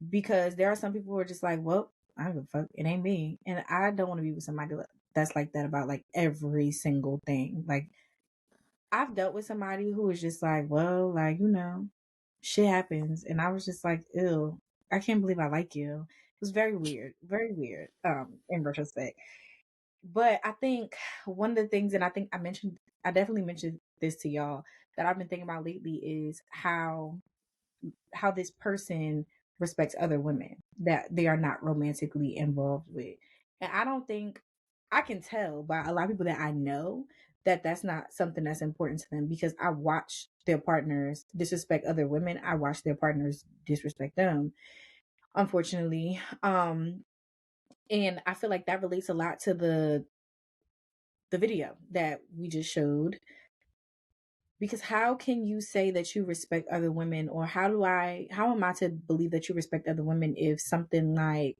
because there are some people who are just like, well, I don't give a fuck, it ain't me. And I don't want to be with somebody that's like that about like every single thing. Like I've dealt with somebody who was just like, well, like, you know, shit happens. And I was just like, ew, I can't believe I like you. It was very weird, in retrospect. But I think one of the things, and I think I definitely mentioned this to y'all, that I've been thinking about lately is how this person respects other women that they are not romantically involved with. And I don't think, I can tell by a lot of people that I know that that's not something that's important to them, because I watch their partners disrespect other women. I watch their partners disrespect them, unfortunately. And I feel like that relates a lot to the video that we just showed. Because how can you say that you respect other women, or how am I to believe that you respect other women if something like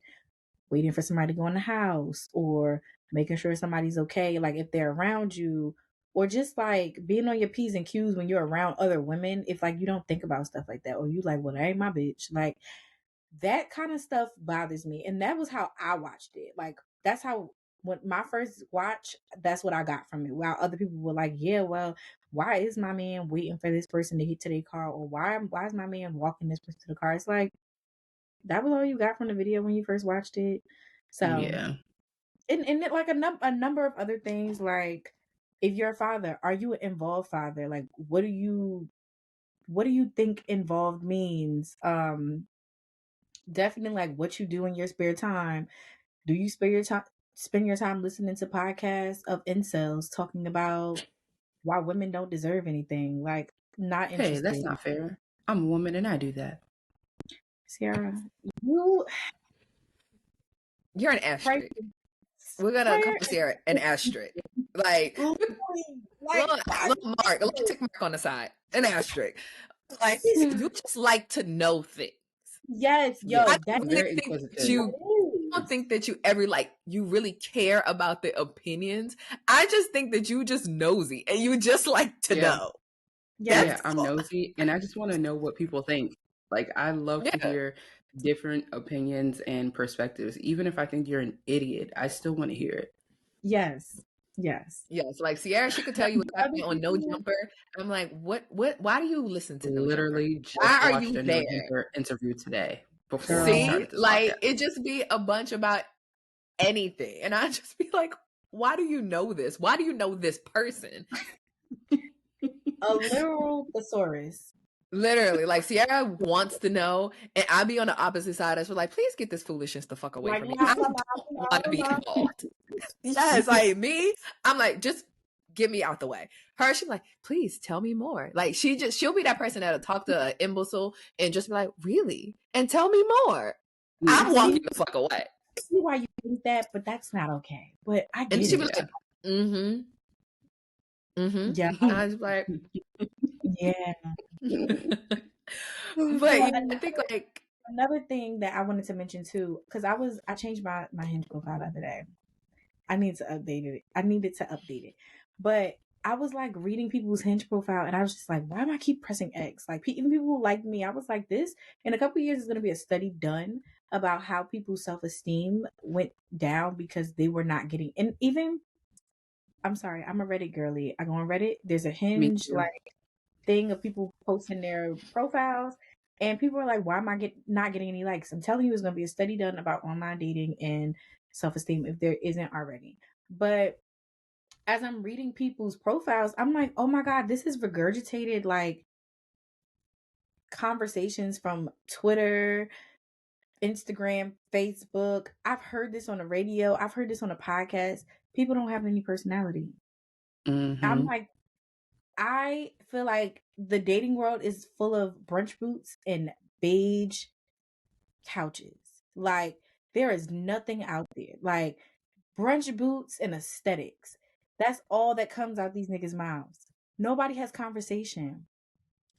waiting for somebody to go in the house or making sure somebody's okay, like if they're around you, or just like being on your P's and Q's when you're around other women, if like you don't think about stuff like that, or you like, well, that ain't my bitch, like that kind of stuff bothers me. And that was how I watched it. Like that's how when my first watch, that's what I got from it. While other people were like, yeah, well, why is my man waiting for this person to get to their car? Or why is my man walking this person to the car? It's like, that was all you got from the video when you first watched it. So, Yeah. and like a number of other things, like, if you're a father, are you an involved father? Like, what do you think involved means? Definitely, like, what you do in your spare time. Do you spend your time listening to podcasts of incels talking about why women don't deserve anything? Like, not Hey, interested. that's not fair. I'm a woman and I do that. Sierra, you're an asterisk. We're gonna call Sierra an asterisk. Like, little mark, a little tick mark on the side, an asterisk. Like, you just like to know things. Yes, yo, Yeah, that's very think inquisitive. that you don't think that you ever you really care about the opinions. I just think that you just nosy and you just like to know. Yeah, I'm nosy and I just want to know what people think. Like, I love to hear different opinions and perspectives. Even if I think you're an idiot, I still want to hear it. Yes. Like Sierra, she could tell you what's happening on No Jumper. I'm like, what? Why do you listen to No Literally Jumper? just Why are watched you a there? No Jumper interview today before Girl. we See, started this like podcast. it just be a bunch about anything, and I just be like, why do you know this? Why do you know this person? A literal thesaurus. Literally, like Sierra wants to know, and I be on the opposite side as well. Like, please get this foolishness the fuck away from me. I don't want to be involved. Yes, like me, I'm like, just get me out the way. Her, she's like, please tell me more. Like, she'll be that person that'll talk to an imbecile and just be like, really? And tell me more. I'm walking the fuck away. I see why you think that, but that's not okay. But I get And it. she'll be like, yeah. I was like, yeah. but I think like another thing that I wanted to mention too, because I changed my Hinge profile the other day. I needed to update it. But I was like reading people's Hinge profile and I was just like, why do I keep pressing X? Like, even people who like me, I was like, this in a couple of years is going to be a study done about how people's self-esteem went down because they were not getting, and even, I'm sorry, I'm a Reddit girly. I go on Reddit. There's a Hinge like thing of people posting their profiles, and people are like, why am I not getting any likes? I'm telling you, it's going to be a study done about online dating and self-esteem if there isn't already. But as I'm reading people's profiles, I'm like, oh my God, this is regurgitated like conversations from Twitter, Instagram, Facebook. I've heard this on the radio. I've heard this on a podcast. People don't have any personality. I'm like, I feel like the dating world is full of brunch boots and beige couches. Like, there is nothing out there. Like, brunch boots and aesthetics. That's all that comes out these niggas' mouths. Nobody has conversation.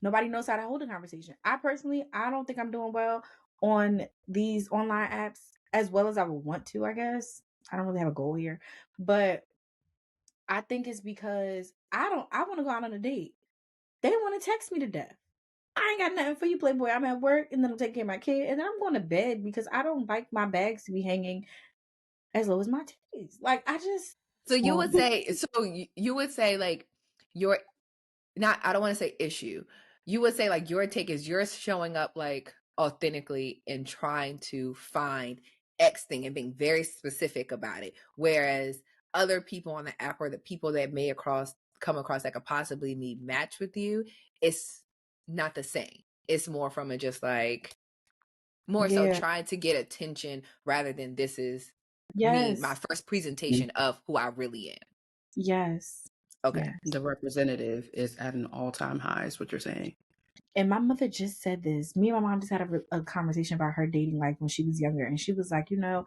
Nobody knows how to hold a conversation. I don't think I'm doing well on these online apps as well as I would want to, I guess. I don't really have a goal here. But I think it's because I want to go out on a date. They want to text me to death. I ain't got nothing for you, Playboy. I'm at work and then I'm taking care of my kid and then I'm going to bed because I don't like my bags to be hanging as low as my titties. Like, I just. So you would say like your not, I don't want to say issue. You would say like your take is you're showing up like authentically and trying to find X thing and being very specific about it. Whereas other people on the app or the people that may come across that could possibly be matched with you, it's not the same. It's more from a just like so trying to get attention rather than this is me, my first presentation of who I really am. Yes. Okay. Yes. The representative is at an all-time high, is what you're saying. And my mother just said this. Me and my mom just had a conversation about her dating life when she was younger. And she was like, the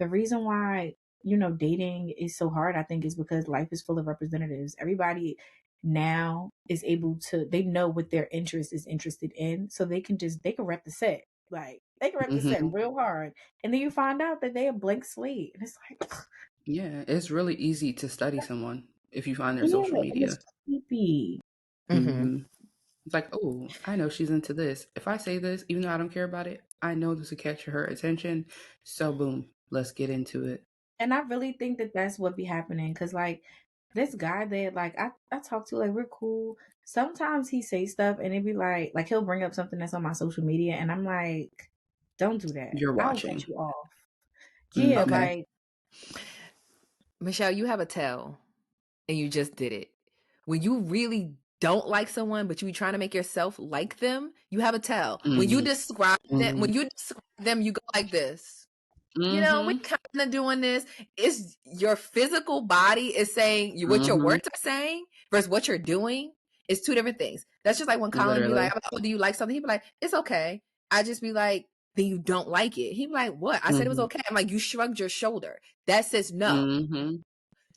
reason why, dating is so hard, I think, is because life is full of representatives. Everybody now is able to, they know what their interest is interested in. So they can rep the set. Like, they can rep the set real hard. And then you find out that they're a blank slate. And it's like, yeah, it's really easy to study someone if you find their social media. It's creepy. It's like, oh, I know she's into this. If I say this, even though I don't care about it, I know this will catch her attention. So boom, let's get into it. And I really think that that's what be happening. Cause like this guy that like I talk to, like we're cool. Sometimes he say stuff and it be like he'll bring up something that's on my social media and I'm like, don't do that. You're I'll watching. cut you off. Yeah, Okay. like Michelle, you have a tell and you just did it. When you really don't like someone, but you trying to make yourself like them, you have a tell. When you describe them, you go like this. You know, we kind of doing this. It's your physical body is saying what your words are saying versus what you're doing is two different things. That's just like when Colin be like, "Oh, do you like something?" He be like, "It's okay." I just be like, "Then you don't like it." He be like, "What?" I said it was okay. I'm like, "You shrugged your shoulder." That says no.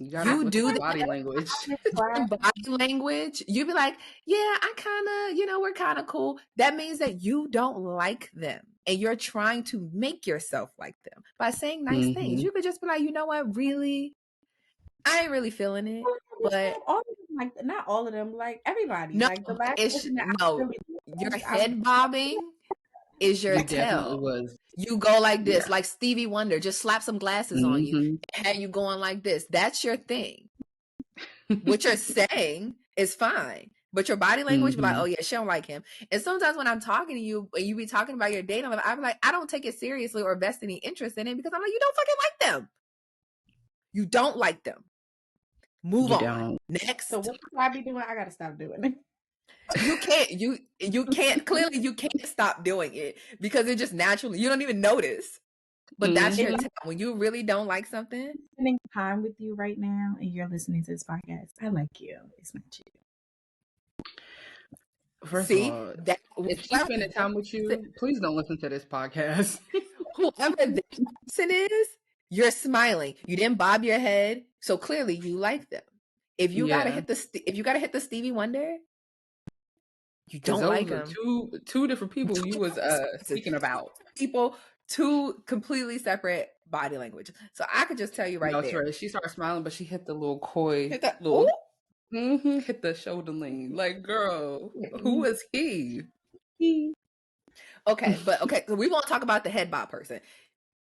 You gotta look at the body language. Body language. You be like, "Yeah, I kind of, we're kind of cool." That means that you don't like them. And you're trying to make yourself like them by saying nice things. You could just be like, "You know what? Really, I ain't really feeling it." But all of them, like not all of them, like everybody. no, Like the last person that your head bobbing is your definitely tell. was. You go like this, like Stevie Wonder, just slap some glasses on you and have you going like this. That's your thing. What you're saying is fine. But your body language be like, "Oh yeah, she don't like him." And sometimes when I'm talking to you and you be talking about your dating life, I'm like, I don't take it seriously or invest any interest in it because I'm like, you don't fucking like them. You don't like them. Move on. Next. So what should I be doing? I gotta stop doing it. You can't. You can't. Clearly, you can't stop doing it because it just naturally. You don't even notice. But that's your tell. When you really don't like something. Spending time with you right now, and you're listening to this podcast. I like you. It's not you. First of all, if she's spending time with you, please don't listen to this podcast. Whoever the person is, you're smiling. You didn't bob your head, so clearly you like them. If you gotta hit the Stevie Wonder, you don't like them. Two different people you was speaking about. People, two completely separate body language. So I could just tell you right there. Right. She started smiling, but she hit the little coy, hit the shoulder lean. Like, girl, who is he? Okay, so we won't talk about the head bob person.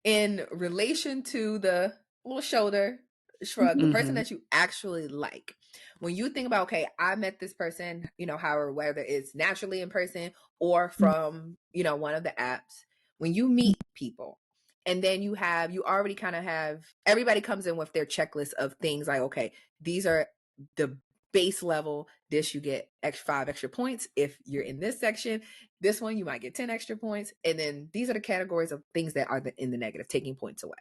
In relation to the little shoulder shrug, the person that you actually like. When you think about, okay, I met this person, however, whether it's naturally in person or from, one of the apps, when you meet people and then you already kind of have, everybody comes in with their checklist of things like, okay, these are the base level. This you get 5 extra points if you're in this section. This one you might get 10 extra points. And then these are the categories of things that are in the negative, taking points away.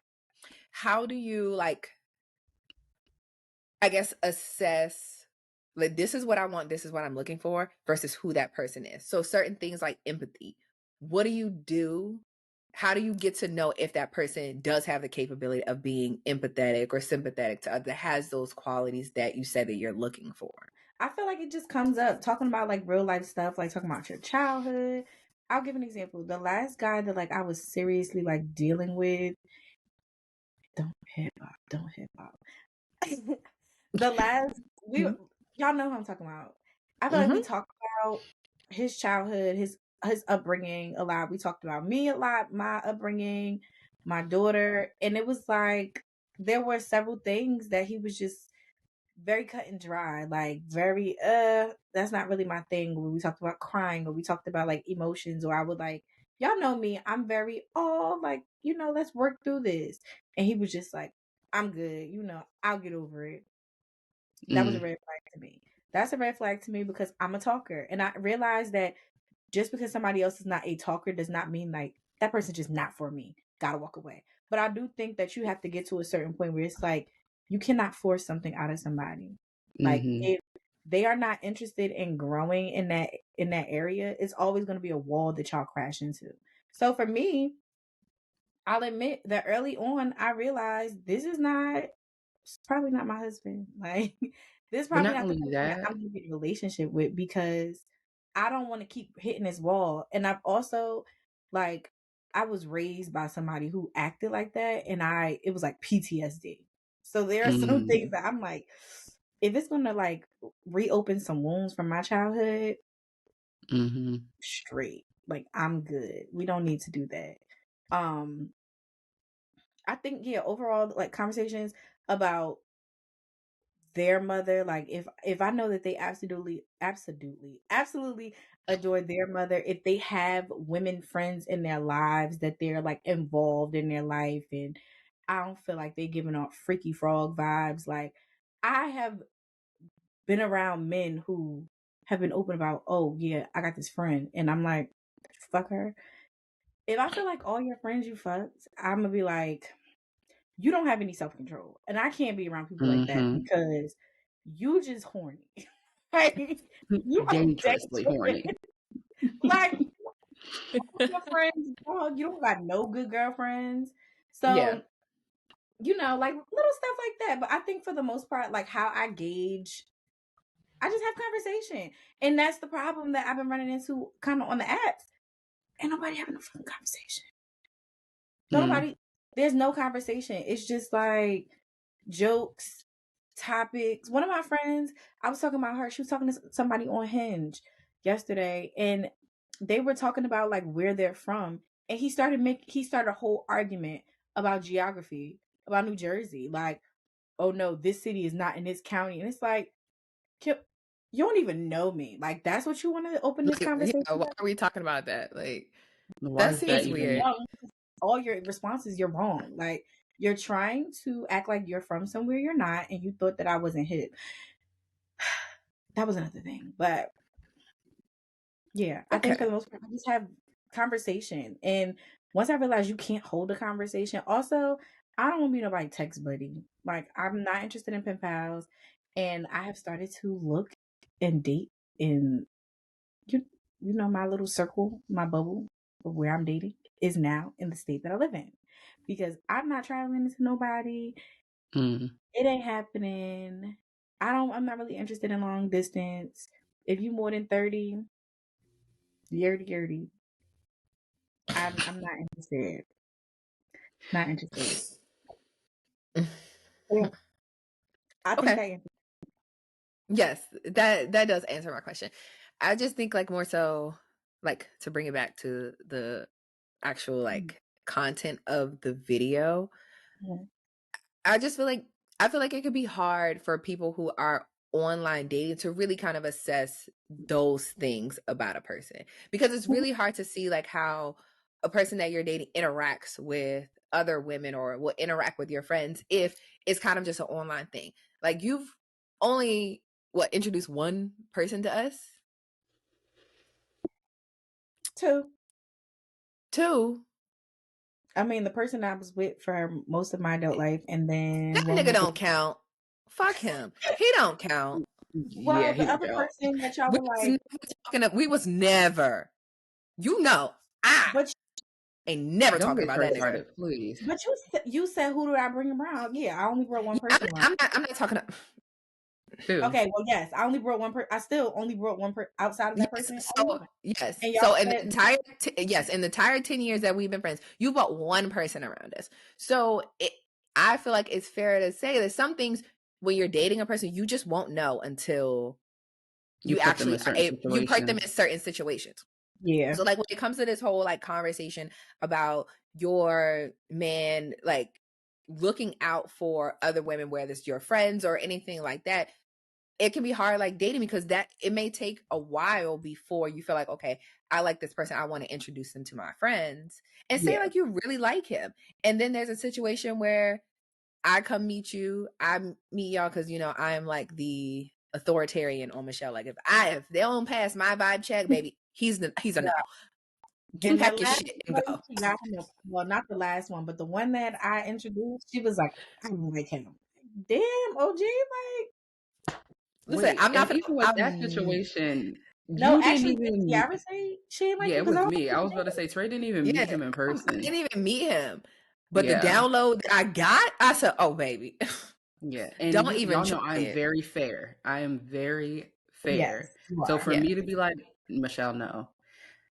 How do you assess like, this is what I want, this is what I'm looking for versus who that person is? So certain things like empathy, what do you do? How do you get to know if that person does have the capability of being empathetic or sympathetic to others, that has those qualities that you said that you're looking for? I feel like it just comes up talking about like real life stuff, like talking about your childhood. I'll give an example. The last guy that I was seriously dealing with, don't hip hop. The last y'all know who I'm talking about. I feel like we talked about his childhood, his upbringing a lot. We talked about me a lot, my upbringing, my daughter, and it was like there were several things that he was just very cut and dry, very that's not really my thing. When we talked about crying or we talked about emotions, or I would y'all know me, I'm very let's work through this. And he was just like, I'm good, I'll get over it. That was a red flag to me. That's a red flag to me because I'm a talker. And I realized that just because somebody else is not a talker does not mean that person's just not for me. Gotta walk away. But I do think that you have to get to a certain point where it's you cannot force something out of somebody. If they are not interested in growing in that area, it's always going to be a wall that y'all crash into. So for me, I'll admit that early on I realized it's probably not my husband. This is probably not the person that I'm gonna get a relationship with, because I don't want to keep hitting this wall. And I've also I was raised by somebody who acted like that, and it was like PTSD. So there are some things that I'm like, if it's gonna reopen some wounds from my childhood, straight. I'm good. We don't need to do that. I think overall like conversations about their mother, like if I know that they absolutely adore their mother, if they have women friends in their lives that they're like involved in their life, and I don't feel like they're giving off freaky frog vibes. Like I have been around men who have been open about, oh yeah, I got this friend, and I'm like, fuck her. If I feel like all your friends you fucked, I'm gonna be like, you don't have any self control, and I can't be around people like that because you just horny. Like you are dangerously horny. Like your friends, dog, you don't got no good girlfriends. So like little stuff like that. But I think for the most part, like how I gauge, I just have conversation. And that's the problem that I've been running into kind of on the apps. Ain't nobody having a fucking conversation. Nobody, there's no conversation. It's just like jokes, topics. One of my friends, I was talking about her. She was talking to somebody on Hinge yesterday, and they were talking about like where they're from. And he started a whole argument about geography, about New Jersey. Like, oh no, this city is not in this county. And it's like, you don't even know me. Like, that's what you want to open this conversation? Yeah, why are we talking about that? Like, why that seems weird. All your responses, you're wrong. Like, you're trying to act like you're from somewhere you're not, and you thought that I wasn't hip. That was another thing. But yeah, I think for the most part, I just have conversation. And once I realized you can't hold a conversation, also, I don't want to be nobody text buddy. Like, I'm not interested in pen pals. And I have started to look and date in, you know, my little circle, my bubble of where I'm dating is now in the state that I live in. Because I'm not traveling into nobody. It ain't happening. I'm not really interested in long distance. If you more than 30, yerdy. I'm not interested. Not interested. Yeah. I think that answers. Yes, that does answer my question. I just think like more so like to bring it back to the actual like content of the video. I just feel like it could be hard for people who are online dating to really kind of assess those things about a person, because it's really hard to see like how a person that you're dating interacts with other women or will interact with your friends if it's kind of just an online thing. Like, you've only introduced one person to us? Two. I mean, the person I was with for most of my adult life, and then that nigga don't count. Fuck him. He don't count. Well, yeah, the other person that y'all were like, we was never. You know, I ain't never talking about that nigga. Please. But you said, who did I bring around? Yeah, I only brought one person around. I'm not talking. Okay, well, yes, I only brought one person. I still only brought one person outside of that person. So yes, so in the entire in the entire 10 years that we've been friends, you brought one person around us. So I feel like it's fair to say that some things when you're dating a person, you just won't know until you actually you put them in certain situations. Yeah. So like when it comes to this whole like conversation about your man like looking out for other women, whether it's your friends or anything like that, it can be hard like dating, because that it may take a while before you feel like, okay, I like this person, I want to introduce them to my friends, and say like you really like him. And then there's a situation where I come meet you, I meet y'all because you know I'm like the authoritarian on Michelle. Like if they don't pass my vibe check, baby, he's a no. Get pack your shit and go. Well, not the last one, but the one that I introduced, she was like, I don't like him. Damn, OG, like. Listen, I'm not even with that situation. No, actually, did Tiara say she didn't like him? Yeah, it was me. I was about to say Trey didn't even meet him in person. I didn't even meet him. But the download that I got, I said, "Oh, baby." Yeah, and don't even y'all know I'm very fair. I am very fair. Yes, so for me to be like, Michelle, no,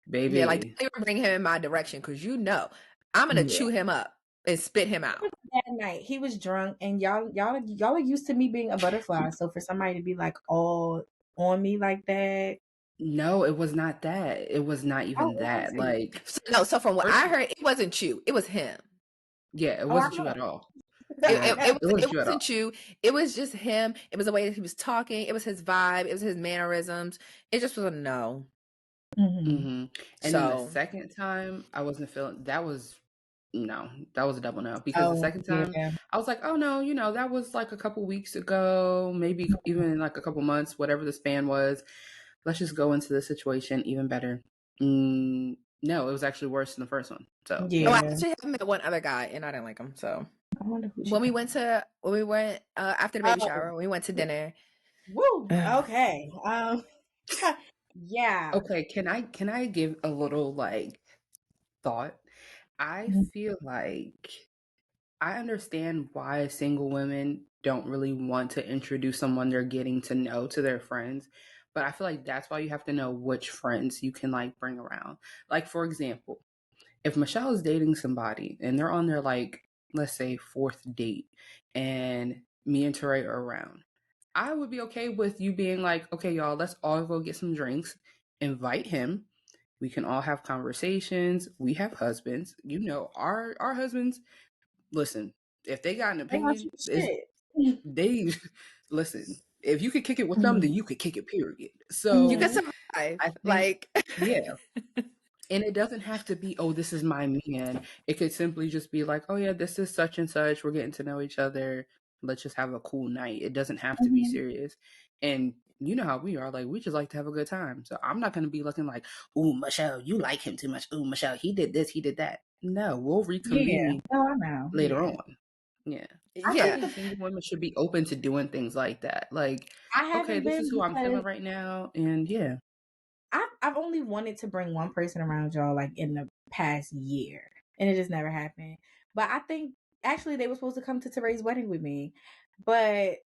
baby, yeah, like don't even bring him in my direction, because you know I'm gonna chew him up and spit him out. That night he was drunk, and y'all are used to me being a butterfly. So for somebody to be like all on me like that. No, it was not that. It was not even that. Like no. So from what I heard, it wasn't you. It was him. Yeah, it wasn't you at all. It wasn't wasn't you. It was just him. It was the way that he was talking. It was his vibe. It was his mannerisms. It just was a no. And then the second time, I wasn't feeling that was no, that was a double no. Because the second time, I was like, oh no, that was like a couple weeks ago, maybe even like a couple months, whatever the span was. Let's just go into the situation even better. No, it was actually worse than the first one. So I actually have met one other guy, and I didn't like him. So when we went after the baby shower, we went to dinner. Woo. Okay. Yeah. Okay. Can I give a little like thought? I feel like I understand why single women don't really want to introduce someone they're getting to know to their friends, but I feel like that's why you have to know which friends you can like bring around. Like for example, if Michelle is dating somebody and they're on their like let's say fourth date and me and Teray are around, I would be okay with you being like, okay, y'all, let's all go get some drinks, invite him. We can all have conversations. We have husbands. Our husbands, listen, if they got an opinion, they listen. If you could kick it with them, then you could kick it, period. So you can survive. I think, like yeah. And it doesn't have to be, oh, this is my man. It could simply just be like, oh yeah, this is such and such. We're getting to know each other. Let's just have a cool night. It doesn't have to be serious. And you know how we are. Like, we just like to have a good time. So I'm not going to be looking like, ooh, Michelle, you like him too much. Ooh, Michelle, he did this, he did that. No, we'll reconvene later on. Yeah. I think single women should be open to doing things like that. Like, okay, this is who I'm feeling right now. And yeah. I've only wanted to bring one person around y'all like in the past year, and it just never happened. But I think actually they were supposed to come to Teray's wedding with me, but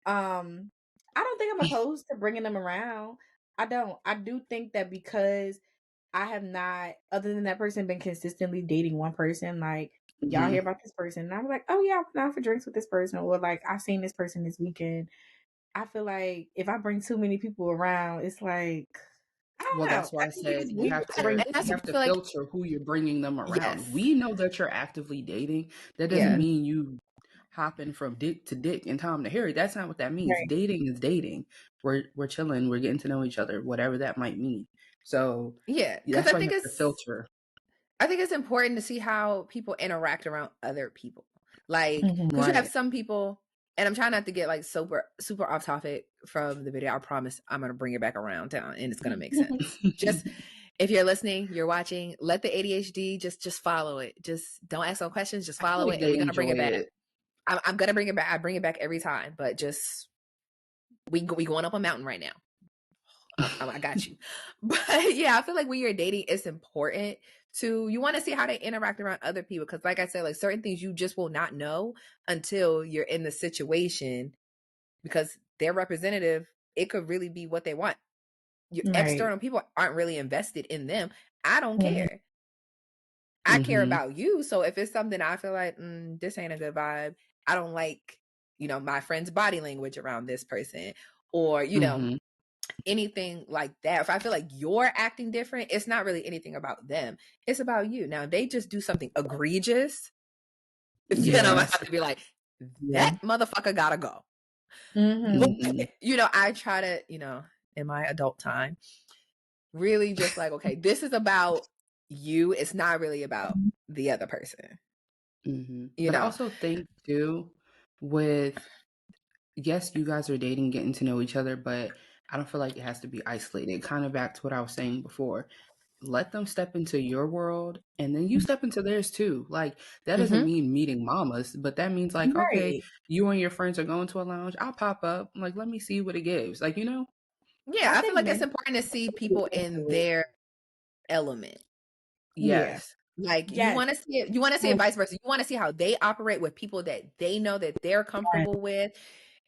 I don't think I'm opposed to bringing them around. I don't. I do think that because I have not, other than that person, been consistently dating one person. Like y'all hear about this person, and I'm like, oh yeah, I'm down for drinks with this person, or like I've seen this person this weekend. I feel like if I bring too many people around, it's like. Well, that's why I said you have to filter who you're bringing them around. Yes. We know that you're actively dating. That doesn't mean you hopping from dick to dick and Tom to Harry. That's not what that means. Right. Dating is dating. We're chilling. We're getting to know each other, whatever that might mean. So that's why you have to filter. I think it's important to see how people interact around other people. Like, because you have some people. And I'm trying not to get like super off topic from the video. I promise I'm going to bring it back around town and it's going to make sense. Just if you're listening, you're watching, let the ADHD just follow it. Just don't ask no questions. Just follow it. And we're going to bring it back. I'm going to bring it back. I bring it back every time, but just we going up a mountain right now. I got you. But yeah, I feel like when you're dating, it's important you want to see how they interact around other people. Because like I said, like certain things you just will not know until you're in the situation, because their representative, it could really be what they want. External people aren't really invested in them. I don't care. I care about you. So if it's something I feel like, this ain't a good vibe, I don't like, my friend's body language around this person, or, anything like that. If I feel like you're acting different, it's not really anything about them. It's about you. Now, if they just do something egregious, then I'm gonna have to be like, that motherfucker gotta go. I try to, in my adult time, really just like, okay, this is about you. It's not really about the other person. But I also think too, yes, you guys are dating, getting to know each other, but I don't feel like it has to be isolated. Kind of back to what I was saying before. Let them step into your world and then you step into theirs too. Like, that doesn't mean meeting mamas, but that means like, okay, you and your friends are going to a lounge. I'll pop up. Like, let me see what it gives. Like, Yeah, I feel like it's important to see people in their element. Yes. Like you want to see it. You want to see it vice versa. You want to see how they operate with people that they know that they're comfortable with.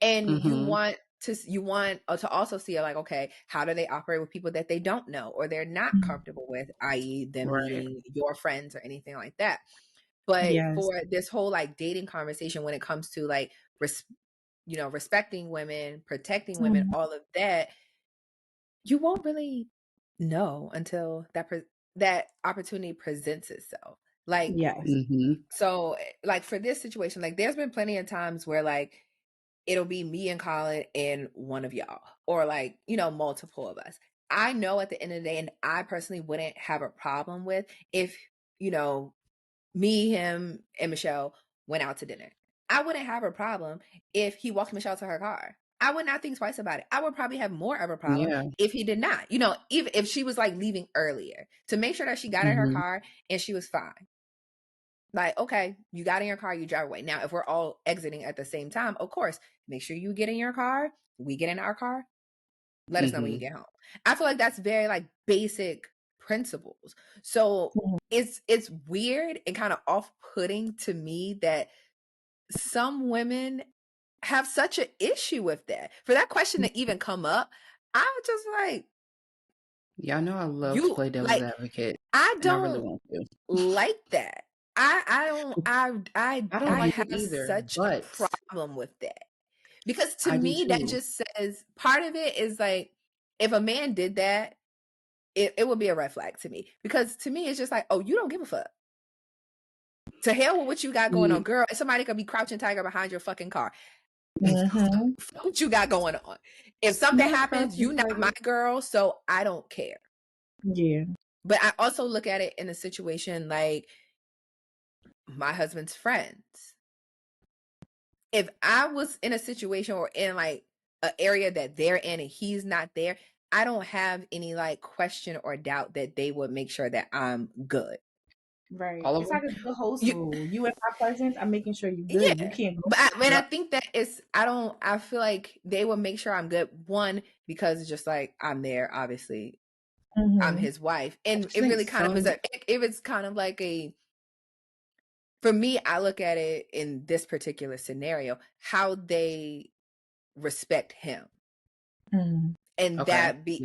And you want to also see like, okay, how do they operate with people that they don't know or they're not comfortable with, i.e. them being your friends or anything like that. But for this whole like dating conversation, when it comes to like, respecting women, protecting women, all of that, you won't really know until that opportunity presents itself. Like, Yes. so like for this situation, like there's been plenty of times where like it'll be me and Colin and one of y'all, or like, you know, multiple of us. I know at the end of the day, and I personally wouldn't have a problem with if, you know, me, him, and Michelle went out to dinner. I wouldn't have a problem if he walked Michelle to her car. I would not think twice about it. I would probably have more of a problem if he did not. You know, if she was like leaving earlier, to make sure that she got in her car and she was fine. Like, okay, you got in your car, you drive away. Now, if we're all exiting at the same time, of course, make sure you get in your car. We get in our car. Let us know when you get home. I feel like that's very like basic principles. So it's weird and kind of off-putting to me that some women have such an issue with that. For that question to even come up, I was just like, yeah, I know I love to play devil's advocate. I don't really want to. like that. I don't have either, such a problem with that. Because to I me, that just says part of it is like, if a man did that, it would be a red flag to me. Because to me, it's just like, oh, you don't give a fuck. To hell with what you got going on, girl. Somebody could be crouching tiger behind your fucking car. What you got going on? If something happens, you not my girl, so I don't care. Yeah. But I also look at it in a situation like my husband's friends. If I was in a situation or in like an area that they're in and he's not there, I don't have any like question or doubt that they would make sure that I'm good. Right. It's like a good host rule. You and my presence, I'm making sure you're good. Yeah. You can't go. But I think that I feel like they would make sure I'm good. One, because it's just like I'm there, obviously. I'm his wife. And it really kind of is it was kind of like for me, I look at it in this particular scenario, how they respect him. And that be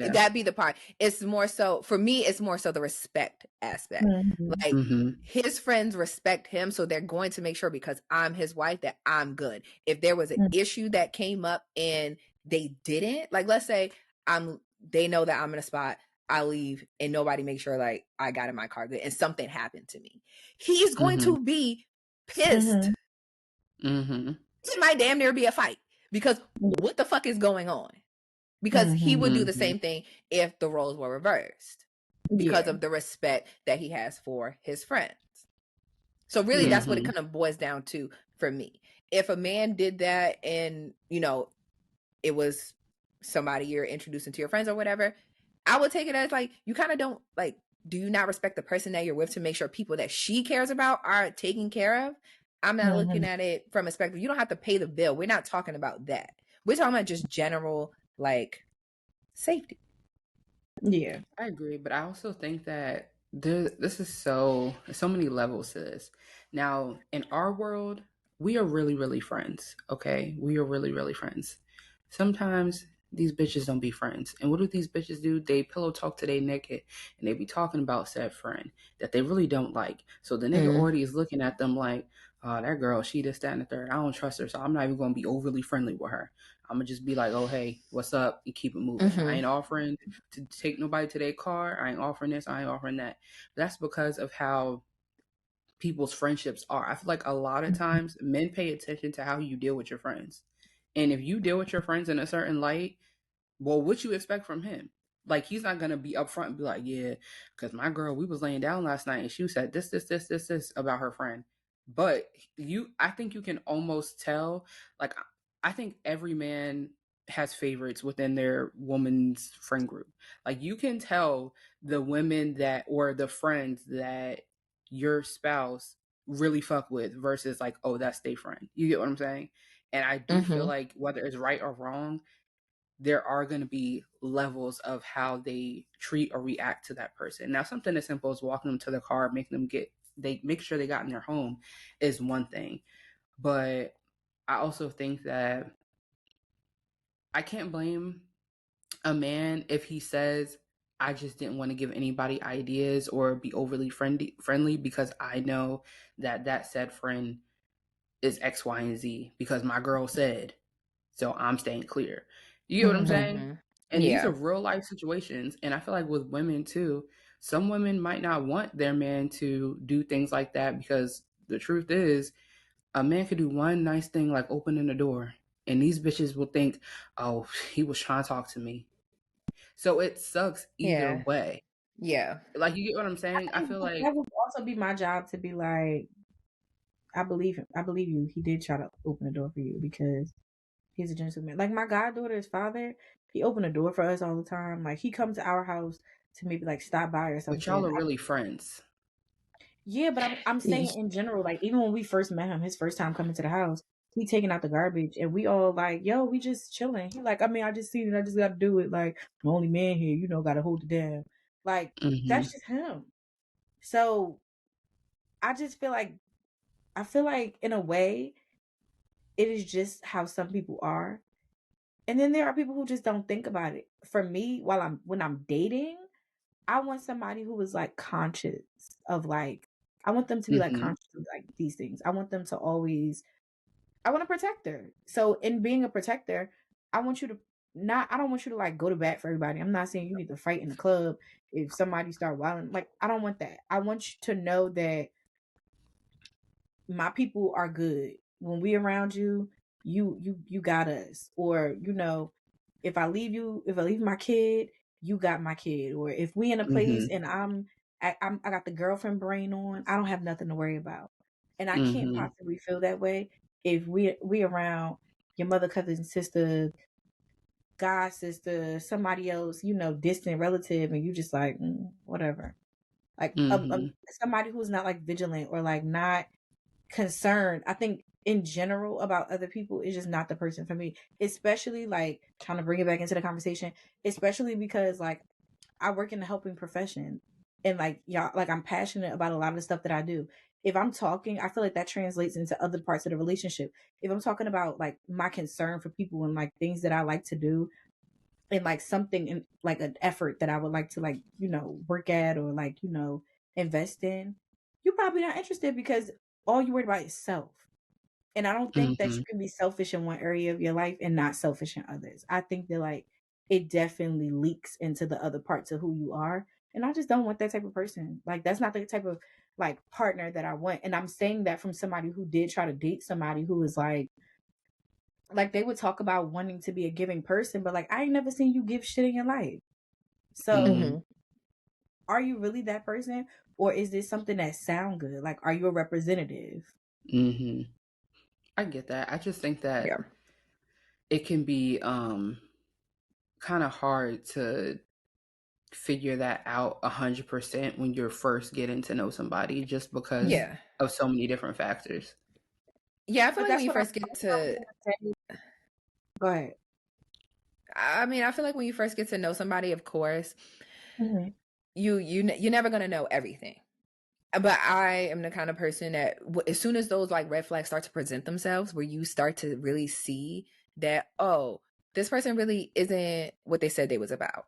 the part. It's more so for me, it's more so the respect aspect. Like his friends respect him, so they're going to make sure because I'm his wife that I'm good. If there was an issue that came up and they didn't, like let's say they know that I'm in a spot, I leave and nobody makes sure like I got in my car good and something happened to me. He's going to be pissed. It might damn near be a fight because what the fuck is going on? Because he would do the same thing if the roles were reversed because of the respect that he has for his friends. So really that's what it kind of boils down to for me. If a man did that and, you know, it was somebody you're introducing to your friends or whatever, I would take it as like, you kind of don't like, do you not respect the person that you're with to make sure people that she cares about are taken care of? I'm not looking at it from a perspective. You don't have to pay the bill. We're not talking about that. We're talking about just general like safety. Yeah, I agree, but I also think that this is so many levels to this. Now, in our world, we are really, really friends. Okay, we are really, really friends. Sometimes these bitches don't be friends, and what do these bitches do? They pillow talk to their naked, and they be talking about said friend that they really don't like. So the nigga already is looking at them like, oh, that girl, she this, that, and the third. I don't trust her, so I'm not even gonna be overly friendly with her. I'm gonna just be like, oh, hey, what's up? And keep it moving. I ain't offering to take nobody to their car. I ain't offering this. I ain't offering that. That's because of how people's friendships are. I feel like a lot of times men pay attention to how you deal with your friends. And if you deal with your friends in a certain light, well, what you expect from him? Like, he's not going to be upfront and be like, yeah, because my girl, we was laying down last night and she said this about her friend. But I think you can almost tell, like, I think every man has favorites within their woman's friend group. Like, you can tell the women that, or the friends that your spouse really fuck with versus like, oh, that's their friend. You get what I'm saying? And I do feel like whether it's right or wrong, there are going to be levels of how they treat or react to that person. Now, something as simple as walking them to the car, making them make sure they got in their home is one thing. But I also think that I can't blame a man if he says, I just didn't want to give anybody ideas or be overly friendly because I know that said friend is X, Y, and Z because my girl said, so I'm staying clear. You get what I'm saying? And these are real life situations. And I feel like with women too, Some women might not want their man to do things like that because the truth is, a man could do one nice thing like opening the door, and these bitches will think, oh, he was trying to talk to me. So it sucks either way. Yeah. Like, you get what I'm saying? I feel like that would also be my job to be like, I believe him. I believe you. He did try to open the door for you because he's a gentleman. Like my goddaughter's father, he opened the door for us all the time. Like he comes to our house to maybe like stop by or something. but y'all are really friends. Yeah, but I'm saying in general, like even when we first met him, his first time coming to the house, he taking out the garbage and we all like, yo, we just chilling. He like, I mean, I just seen it, I just gotta do it. Like, I'm the only man here, you know, gotta hold it down. Like, that's just him. So I just feel like in a way, it is just how some people are. And then there are people who just don't think about it. For me, when I'm dating, I want somebody who is like conscious of like, I want them to be like conscious of like these things. I want them to always, I want to protect her. So in being a protector, I want you to I don't want you to like go to bat for everybody. I'm not saying you need to fight in the club if somebody start wilding. Like, I don't want that. I want you to know that my people are good. When we around you, you got us. Or, you know, if I leave my kid, you got my kid. Or if we in a place and I got the girlfriend brain on, I don't have nothing to worry about. And I can't possibly feel that way if we around your mother, cousin, sister, god sister, somebody else, you know, distant relative, and you just like whatever. Like somebody who's not like vigilant or like not concerned, I think in general about other people is just not the person for me. Especially like trying to bring it back into the conversation, especially because like I work in the helping profession and like y'all, like I'm passionate about a lot of the stuff that I do. If I'm talking, I feel like that translates into other parts of the relationship. If I'm talking about like my concern for people and like things that I like to do and like something in like an effort that I would like to like, you know, work at or like, you know, invest in, you're probably not interested because all you worried about is self. And I don't think that you can be selfish in one area of your life and not selfish in others. I think that like it definitely leaks into the other parts of who you are. And I just don't want that type of person. Like that's not the type of like partner that I want. And I'm saying that from somebody who did try to date somebody who was like they would talk about wanting to be a giving person, but like I ain't never seen you give shit in your life. So are you really that person? Or is this something that sound good? Like, are you a representative? I get that. I just think that it can be kind of hard to figure that out 100% when you're first getting to know somebody, just because of so many different factors. Yeah, I feel like when you first get to go ahead. I mean, I feel like when you first get to know somebody, of course, you're never gonna know everything. But I am the kind of person that as soon as those like red flags start to present themselves, where you start to really see that, oh, this person really isn't what they said they was about.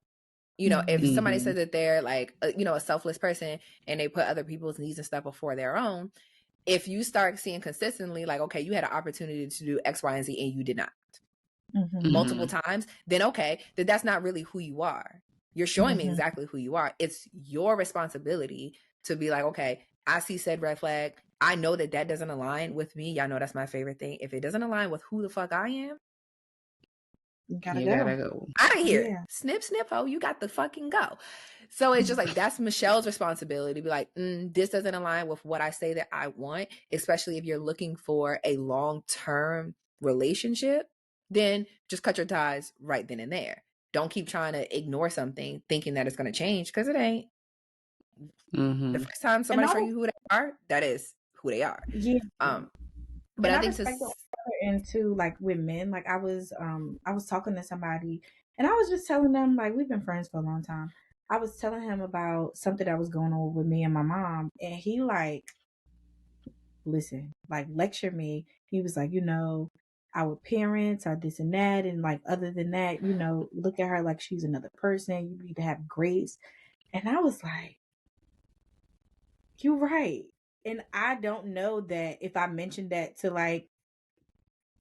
You know, if somebody says that they're like, you know, a selfless person and they put other people's needs and stuff before their own, if you start seeing consistently like, okay, you had an opportunity to do X, Y, and Z and you did not multiple times, then okay, that's not really who you are. You're showing me exactly who you are. It's your responsibility to be like, okay, I see said red flag. I know that doesn't align with me. Y'all know that's my favorite thing. If it doesn't align with who the fuck I am, you gotta go. Out of here. Yeah. Snip, snip, ho, you got to fucking go. So it's just like, that's Michelle's responsibility to be like, this doesn't align with what I say that I want, especially if you're looking for a long-term relationship, then just cut your ties right then and there. Don't keep trying to ignore something thinking that it's going to change, because it ain't. The first time somebody show you who they are, that is who they are. Yeah. But I think into like with men, like I was talking to somebody and I was just telling them, like, we've been friends for a long time. I was telling him about something that was going on with me and my mom, and he like, listen, like lecture me. He was like, you know, our parents are this and that, and like other than that, you know, look at her like she's another person. You need to have grace. And I was like, you're right. And I don't know that if I mentioned that to like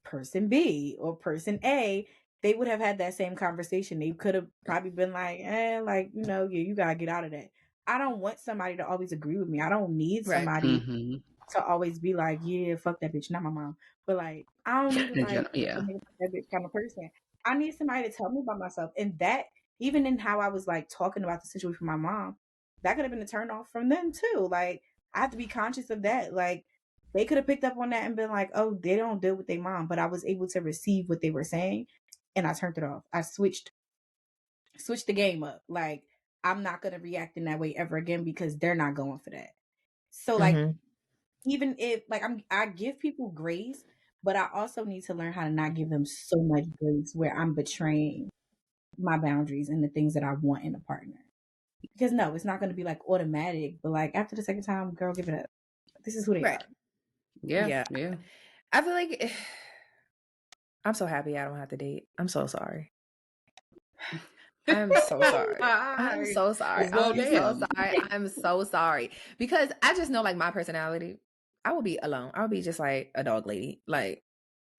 person B or person A, they would have had that same conversation. They could have probably been like, like, you know, yeah, you gotta get out of that. I don't want somebody to always agree with me. I don't need somebody to always be like, yeah, fuck that bitch, not my mom. But like, I don't need to like Yeah. fuck that bitch kind of person. I need somebody to tell me about myself. And that, even in how I was like talking about the situation with my mom, that could have been a turn off from them too. Like, I have to be conscious of that. Like, they could have picked up on that and been like, oh, they don't deal with their mom. But I was able to receive what they were saying, and I turned it off. I switched the game up. Like, I'm not gonna react in that way ever again because they're not going for that. So like, even if like I give people grace, but I also need to learn how to not give them so much grace where I'm betraying my boundaries and the things that I want in a partner. Because no, it's not going to be like automatic, but like after the second time, girl, give it up. This is who they are. Yeah. I feel like I'm so happy I don't have to date. I'm so sorry. I'm so sorry. I'm so sorry. I'm so sorry. Because I just know like my personality, I will be alone. I will be just like a dog lady. Like,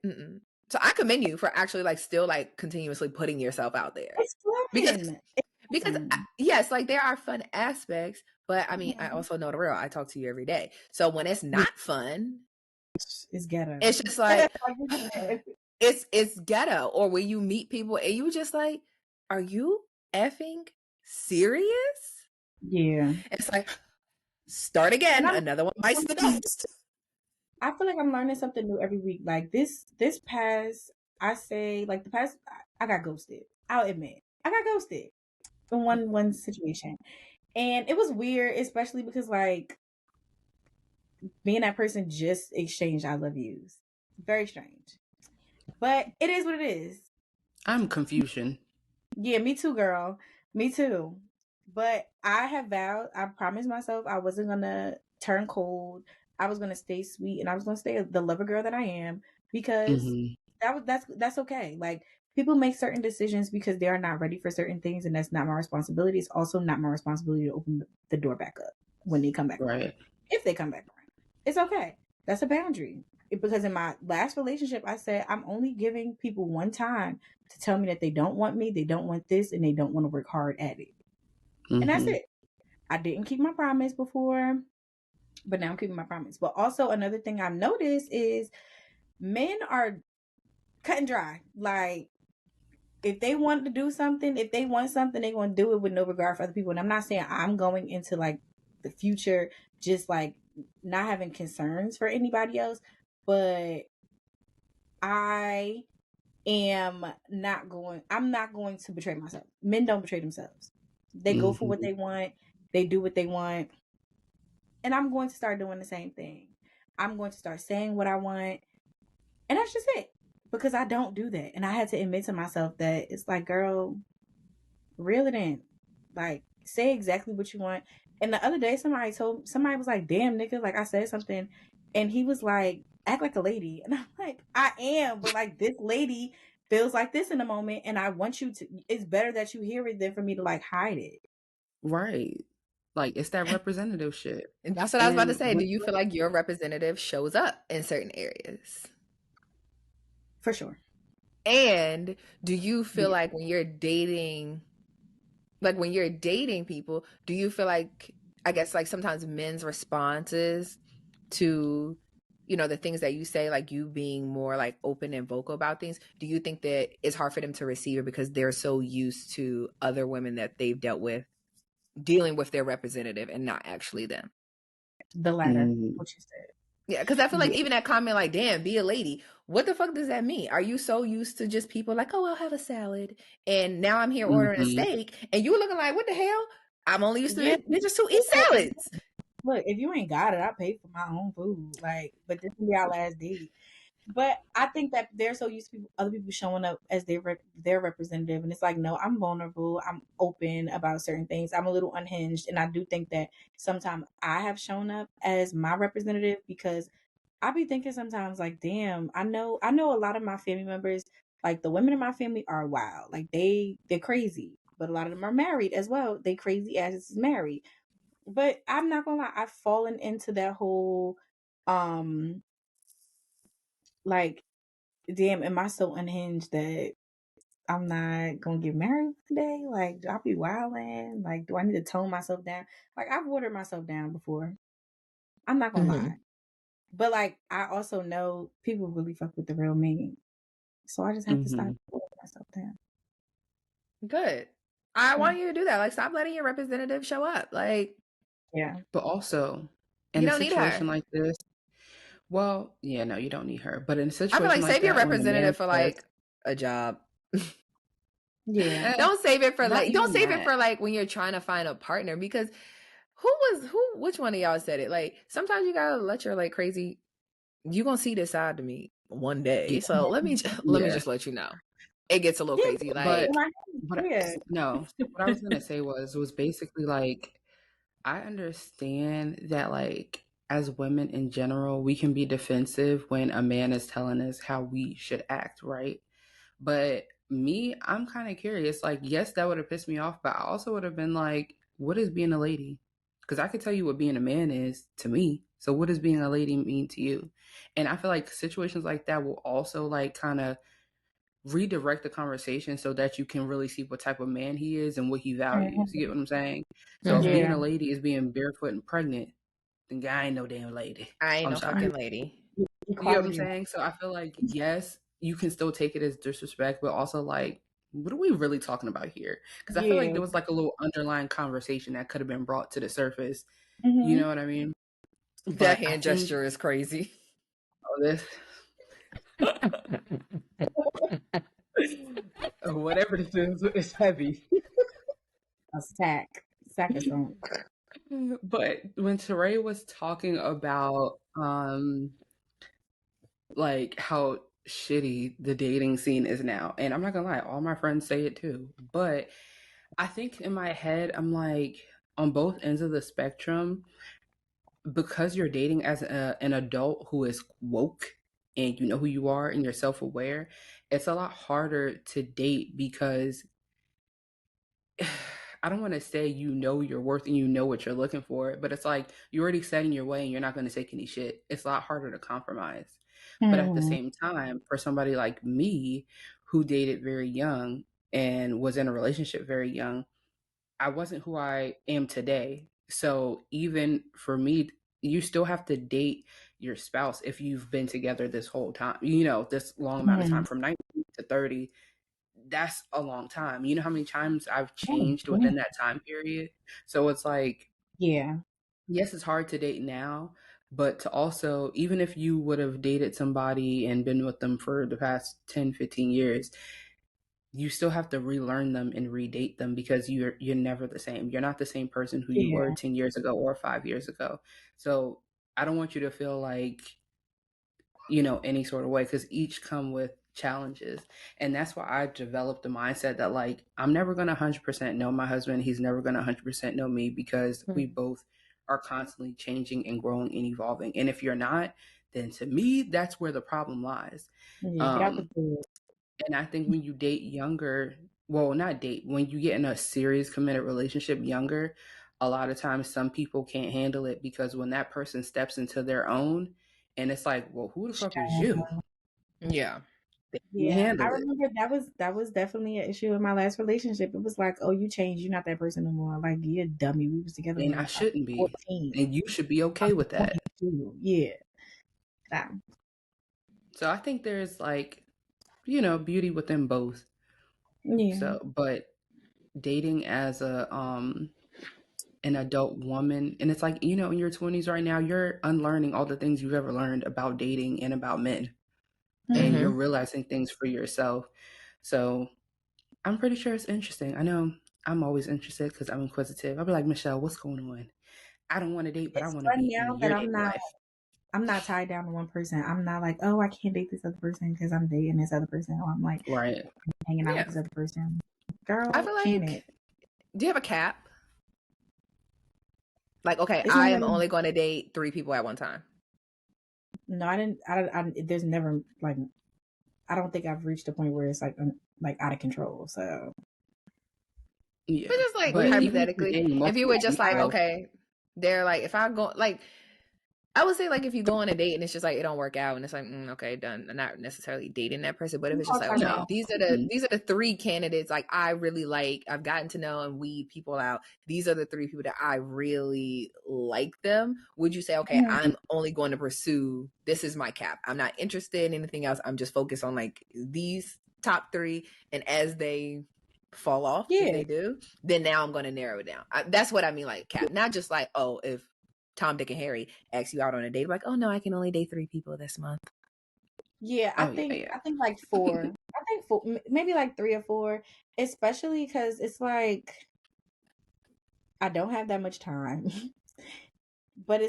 So I commend you for actually like still like continuously putting yourself out there. It's fun. Because yes, like there are fun aspects, but I mean, I also know the real. I talk to you every day. So when it's not fun, it's ghetto. It's just like it's ghetto. Or when you meet people and you just like, are you effing serious? Yeah. It's like, start again. Another one bites the dust. I feel like I'm learning something new every week. Like this past, I say like the past, I got ghosted. I'll admit, I got ghosted in one situation, and it was weird, especially because like me and that person just exchanged "I love yous." Very strange, but it is what it is. I'm confusion. Yeah, me too, girl. Me too. But I have vowed, I promised myself I wasn't gonna turn cold. I was gonna stay sweet and I was gonna stay the lover girl that I am because that's okay. Like people make certain decisions because they are not ready for certain things, and that's not my responsibility. It's also not my responsibility to open the door back up when they come back around. If they come back around. It's okay. That's a boundary. Because in my last relationship, I said I'm only giving people one time to tell me that they don't want me, they don't want this, and they don't want to work hard at it. And that's it. I didn't keep my promise before, but now I'm keeping my promise. But also another thing I've noticed is men are cut and dry. Like if they want to do something, if they want something, they're going to do it with no regard for other people. And I'm not saying I'm going into like the future just like not having concerns for anybody else, but I'm not going to betray myself. Men don't betray themselves. They go for what they want. They do what they want. And I'm going to start doing the same thing. I'm going to start saying what I want. And that's just it. Because I don't do that. And I had to admit to myself that it's like, girl, reel it in. Like, say exactly what you want. And the other day, somebody was like, damn, nigga, like I said something. And he was like, act like a lady. And I'm like, I am. But like, this lady feels like this in the moment. And I want you to, it's better that you hear it than for me to like hide it. Right. Like, it's that representative shit. And that's what I was about to say. Do you feel like your representative shows up in certain areas? For sure. And do you feel like when you're dating people, do you feel like, I guess like sometimes men's responses to, you know, the things that you say, like you being more like open and vocal about things, do you think that it's hard for them to receive it because they're so used to other women that they've dealt with dealing with their representative and not actually them? The latter, what you said. Yeah, because I feel like even that comment, like, damn, be a lady. What the fuck does that mean? Are you so used to just people like, oh, I'll have a salad, and now I'm here ordering a steak, and you looking like, what the hell? I'm only used to bitches who eat salads. Look, if you ain't got it, I pay for my own food. Like, but this will be our last date. But I think that they're so used to other people showing up as their representative, and it's like, no, I'm vulnerable. I'm open about certain things. I'm a little unhinged, and I do think that sometimes I have shown up as my representative because I be thinking sometimes like, damn, I know a lot of my family members, like the women in my family are wild, like they're crazy, but a lot of them are married as well. They crazy asses is married, but I'm not gonna lie, I've fallen into that whole like, damn, am I so unhinged that I'm not gonna get married today. Like, do I be wilding? Like, do I need to tone myself down? Like, I've watered myself down before. I'm not gonna lie. But like, I also know people really fuck with the real me. So I just have to stop watering myself down. Good. I want you to do that. Like, stop letting your representative show up. Like, yeah. But also, in a situation like this, well, yeah, no, you don't need her. But in a situation I feel like save your that, representative for like a job. Yeah. Don't save it for like, don't save it for like when you're trying to find a partner, because which one of y'all said it? Like, sometimes you gotta let your like crazy, you gonna see this side to me one day. So let me just let you know. It gets a little crazy. Like, no, what I was gonna say was basically like, I understand that like as women in general, we can be defensive when a man is telling us how we should act, right? But me, I'm kind of curious. Like, yes, that would have pissed me off, but I also would have been like, what is being a lady? Because I could tell you what being a man is to me. So what does being a lady mean to you? And I feel like situations like that will also like kind of redirect the conversation so that you can really see what type of man he is and what he values. You get what I'm saying? So if being a lady is being barefoot and pregnant, then I ain't no damn lady. I ain't no fucking lady. You get what I'm saying? So I feel like, yes, you can still take it as disrespect, but also like, what are we really talking about here? Because I feel like there was like a little underlying conversation that could have been brought to the surface. You know what I mean? That hand gesture is crazy. Oh, this. Whatever this is, it's heavy. A sack of something. But when Teray was talking about like how shitty the dating scene is now, and I'm not gonna lie, all my friends say it too, but I think in my head I'm like, on both ends of the spectrum, because you're dating as an adult who is woke and you know who you are and you're self-aware, it's a lot harder to date because I don't want to say you know your worth and you know what you're looking for, but it's like you're already set in your way and you're not going to take any shit. It's a lot harder to compromise. But at the same time, for somebody like me who dated very young and was in a relationship very young, I wasn't who I am today. So even for me, you still have to date your spouse if you've been together this whole time, you know, this long amount of time from 19 to 30. That's a long time. You know how many times I've changed within that time period? So it's like, yeah, yes, it's hard to date now, but to also, even if you would have dated somebody and been with them for the past 10, 15 years, you still have to relearn them and redate them because you're never the same. You're not the same person who you were 10 years ago or 5 years ago. So I don't want you to feel like, you know, any sort of way, because each come with challenges. And that's why I developed the mindset that like, I'm never going to 100% know my husband. He's never going to 100% know me, because we both are constantly changing and growing and evolving. And if you're not, then to me, that's where the problem lies. And I think when you date younger, well, not date, when you get in a serious committed relationship younger, a lot of times some people can't handle it, because when that person steps into their own, and it's like, well, who the fuck is you? Yeah. Yeah, I remember that was definitely an issue in my last relationship. It was like, oh, you changed, you're not that person no more. Like, you're a dummy. We was together and when I shouldn't be. 14. And you should be okay with that. Yeah. So I think there's like, you know, beauty within both. Yeah. So, but dating as a an adult woman, and it's like, you know, in your 20s right now, you're unlearning all the things you've ever learned about dating and about men. And you're realizing things for yourself. So I'm pretty sure it's interesting. I know I'm always interested because I'm inquisitive. I'll be like, Michelle, what's going on? I don't want to date, but I want to be in your dating life. I'm not tied down to one person. I'm not like, oh, I can't date this other person because I'm dating this other person. Or I'm like, hanging out with this other person. Girl, I feel like, do you have a cap? Like, okay, I am only going to date 3 people at one time. No, I didn't. There's never like, I don't think I've reached a point where it's like out of control. So, yeah. But just like hypothetically, if you were just like, okay, they're like, if I go like, I would say like if you go on a date and it's just like it don't work out and it's like okay, done. I'm not necessarily dating that person, but if it's just like okay, these are the 3 candidates like I really like, I've gotten to know and weed people out. These are the 3 people that I really like them. Would you say okay, I'm only going to pursue, this is my cap. I'm not interested in anything else. I'm just focused on like these top 3, and as they fall off, if they do, then now I'm going to narrow it down. That's what I mean, like cap, not just like if Tom, Dick, and Harry ask you out on a date, like, oh no, I can only date 3 people this month. Yeah, I think like 4. I think 4, maybe like 3 or 4, especially because it's like I don't have that much time. but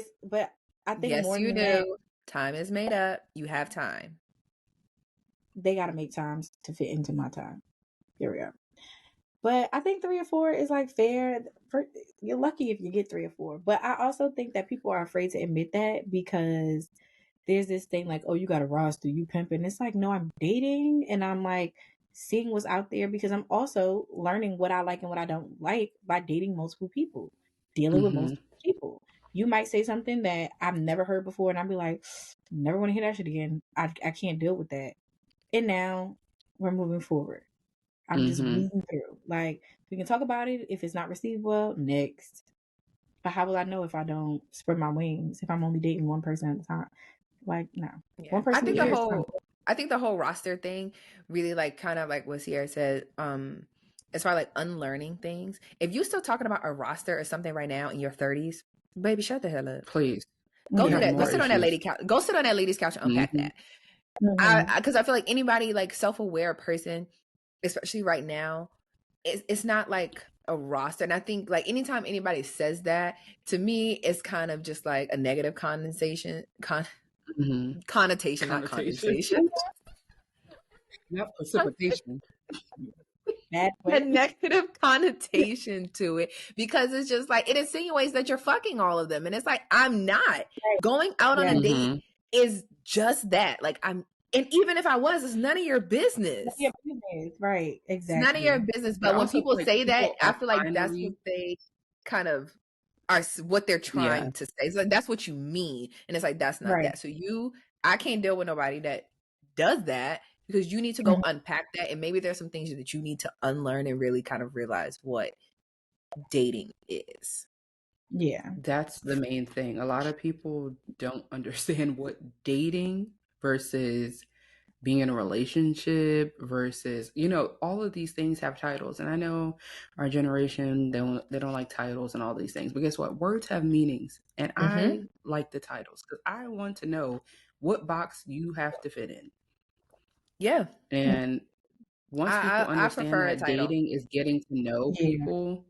I think yes, more you than do. that, time is made up. You have time. They got to make times to fit into my time. Here we go. But I think 3 or 4 is like fair. You're lucky if you get 3 or 4. But I also think that people are afraid to admit that because there's this thing like, oh, you got a roster, you pimping. It's like, no, I'm dating and I'm like seeing what's out there because I'm also learning what I like and what I don't like by dating multiple people, dealing with multiple people. You might say something that I've never heard before and I'll be like, never want to hear that shit again. I can't deal with that. And now we're moving forward. I'm just weeding through. Like, we can talk about it. If it's not received well, next. But how will I know if I don't spread my wings, if I'm only dating one person at a time? Like, no. Yeah. One person I think the whole roster thing really like kind of like what Sierra said, as far as like unlearning things. If you're still talking about a roster or something right now in your 30s, baby, shut the hell up. Please. Go do that. Go sit on that lady couch. Go sit on that lady's couch and unpack that. Because I feel like anybody like self-aware person, especially right now, it's not like a roster. And I think like anytime anybody says that, to me, it's kind of just like a negative connotation, connotation, not condensation. Not precipitation. A negative connotation to it because it's just like it insinuates that you're fucking all of them, and it's like I'm not. Going out on a date is just that. Like and even if I was, it's none of your business. None of your business. Right, exactly. It's none of your business. But when people say that, I feel like that's what they kind of are, what they're trying to say. It's like that's what you mean, and it's like that's not that. So I can't deal with nobody that does that. Because you need to go unpack that, and maybe there's some things that you need to unlearn and really kind of realize what dating is. Yeah. That's the main thing. A lot of people don't understand what dating versus being in a relationship versus, all of these things have titles. And I know our generation, they don't like titles and all these things. But guess what? Words have meanings. And I like the titles because I want to know what box you have to fit in. Yeah. And once people understand that dating is getting to know people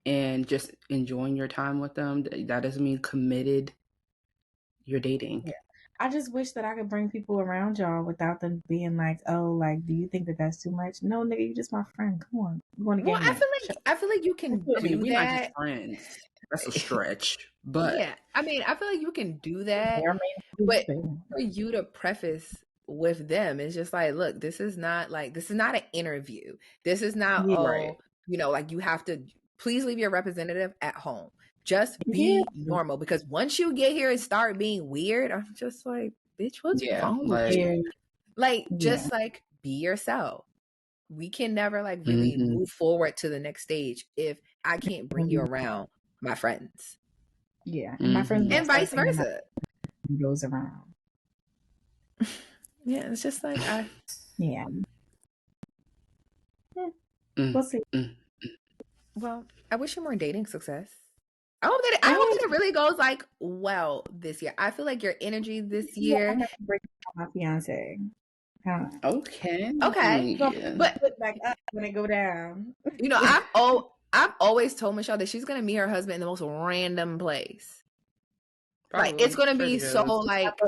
and just enjoying your time with them, that doesn't mean committed. You're dating. Yeah. I just wish that I could bring people around y'all without them being like, oh, like, do you think that that's too much? No, nigga, you just my friend. Come on. You want to get I feel like you can do that. We're not just friends. That's a stretch. But yeah, I mean, I feel like you can do that. But for you to preface with them, it's just like, look, this is not an interview. This is not like you have to please leave your representative at home. Just be normal, because once you get here and start being weird, I'm just like, bitch, what's wrong with you? Like, just like be yourself. We can never like really move forward to the next stage if I can't bring you around my friends. Yeah, and my friends, and vice versa. Goes around. Yeah, it's just like we'll see. Well, I wish you more dating success. I hope that it really goes like well this year. I feel like your energy this year. I'm gonna break up my fiance. Okay. But put back up when it go down. I've always told Michelle that she's gonna meet her husband in the most random place. Probably. Like it's gonna be so like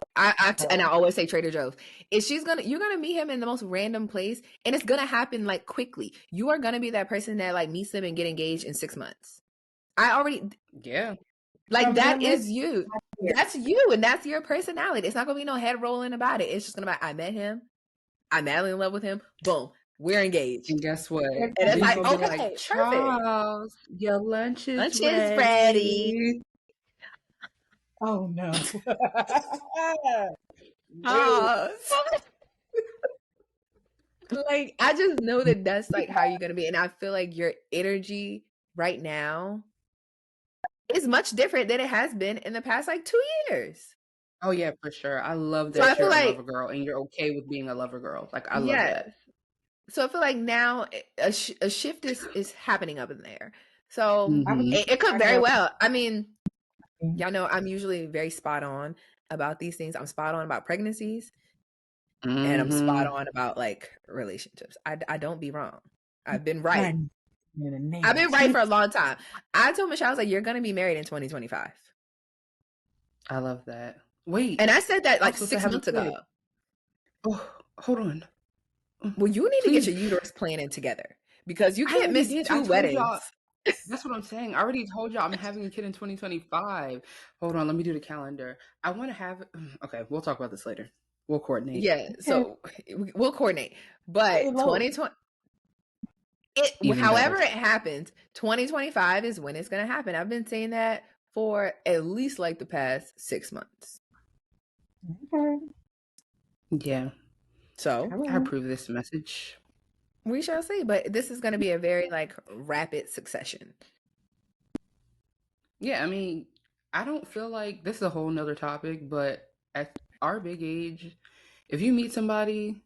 and I always say Trader Joe's. You're gonna meet him in the most random place, and it's gonna happen like quickly. You are gonna be that person that like meets them and get engaged in 6 months. Like that is you. That's you, and that's your personality. It's not gonna be no head rolling about it. It's just gonna be I met him, I'm madly in love with him. Boom, we're engaged. And guess what? And it's like, okay, like, Charles, your lunch is ready. Oh no. Like, I just know that that's like how you're gonna be, and I feel like your energy right now is much different than it has been in the past like 2 years. Oh yeah, for sure. I love So I that feel you're a like, lover girl and you're okay with being a lover girl. Like I love yes. that. So I feel like now a shift is happening up in there. So Mhm. it could very well. I mean, y'all know I'm usually very spot on about these things. I'm spot on about pregnancies, and I'm spot on about like relationships. I don't be wrong. I've been right. I've been right for a long time. I told Michelle, I was like, you're gonna be married in 2025. I love that. Wait. And I said that I'm like supposed to 6 have a months kid. ago. Oh, hold on. Well, you need Please. to get your uterus planning together because you I can't already miss did. 2 I told weddings. y'all. That's what I'm saying. I already told y'all I'm having a kid in 2025. Hold on, let me do the calendar. I want to have. Okay, we'll talk about this later. We'll coordinate. Yeah, so we'll coordinate. But 2020, Even however better. it happens, 2025 is when it's gonna happen. I've been saying that for at least like the past 6 months. Okay. Yeah. So I approve this message. we shall see. But this is gonna be a very like rapid succession. Yeah, I mean, I don't feel like this is a whole nother topic, but at our big age, if you meet somebody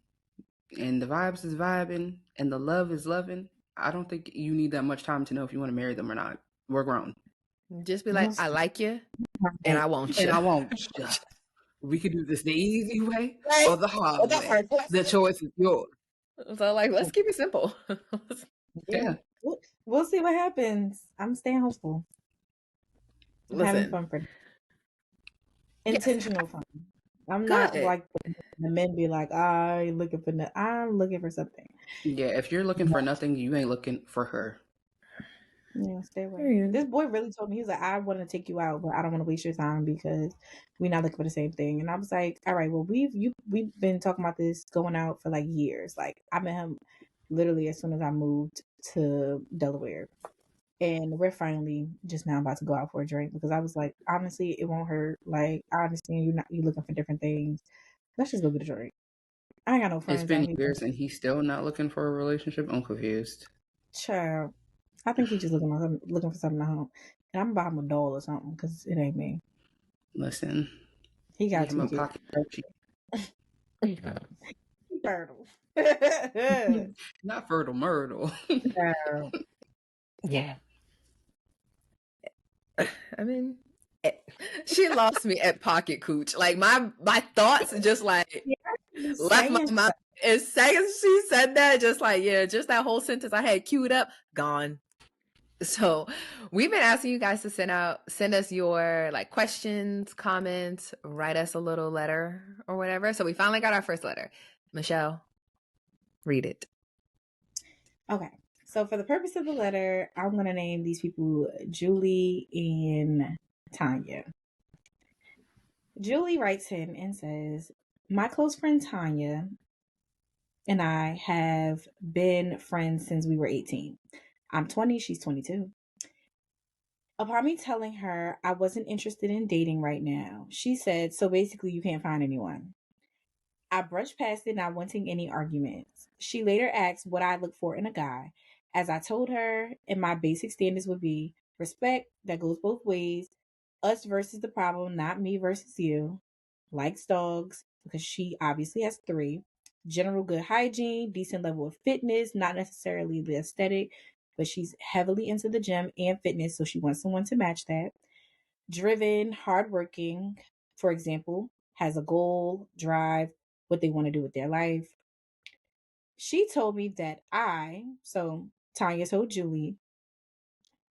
and the vibes is vibing and the love is loving, I don't think you need that much time to know if you want to marry them or not. We're grown. Just be like, I like you, and I want you. And I won't. We could do this the easy way or the hard way. The choice is yours. So like, let's keep it simple. Yeah. We'll see what happens. I'm staying hopeful. I'm having fun for intentional fun. I'm not like the men be like, I'm looking for I'm looking for something. Yeah, if you're looking for nothing, you ain't looking for her. Yeah, stay away. This boy really told me, he was like, I want to take you out, but I don't want to waste your time because we're not looking for the same thing. And I was like, all right, well, we've been talking about this going out for like years. Like I met him literally as soon as I moved to Delaware. And we're finally just now about to go out for a drink because I was like, honestly, it won't hurt. Like, I understand you looking for different things. Let's just go get a drink. I ain't got no friends. It's been years and he's still not looking for a relationship. I'm confused. Child, I think he's just looking for something at home. And I'm about him a doll or something because it ain't me. Listen, he got him a kids. pocket Fertile. Not fertile, myrtle. Yeah. I mean, she lost me at pocket cooch. Like my thoughts just like left my mind. As second she said that, just like, yeah, just that whole sentence I had queued up, gone. So we've been asking you guys to send us your like questions, comments, write us a little letter or whatever. So we finally got our first letter. Michelle, read it. Okay. So for the purpose of the letter, I'm going to name these people Julie and Tanya. Julie writes in and says, my close friend Tanya and I have been friends since we were 18. I'm 20, she's 22. Upon me telling her I wasn't interested in dating right now, she said, so basically you can't find anyone. I brushed past it, not wanting any arguments. She later asked what I look for in a guy, as I told her, and my basic standards would be respect that goes both ways, us versus the problem, not me versus you, likes dogs, because she obviously has 3, general good hygiene, decent level of fitness, not necessarily the aesthetic, but she's heavily into the gym and fitness, so she wants someone to match that. Driven, hardworking, for example, has a goal, drive, what they want to do with their life. She told me that Tanya told Julie,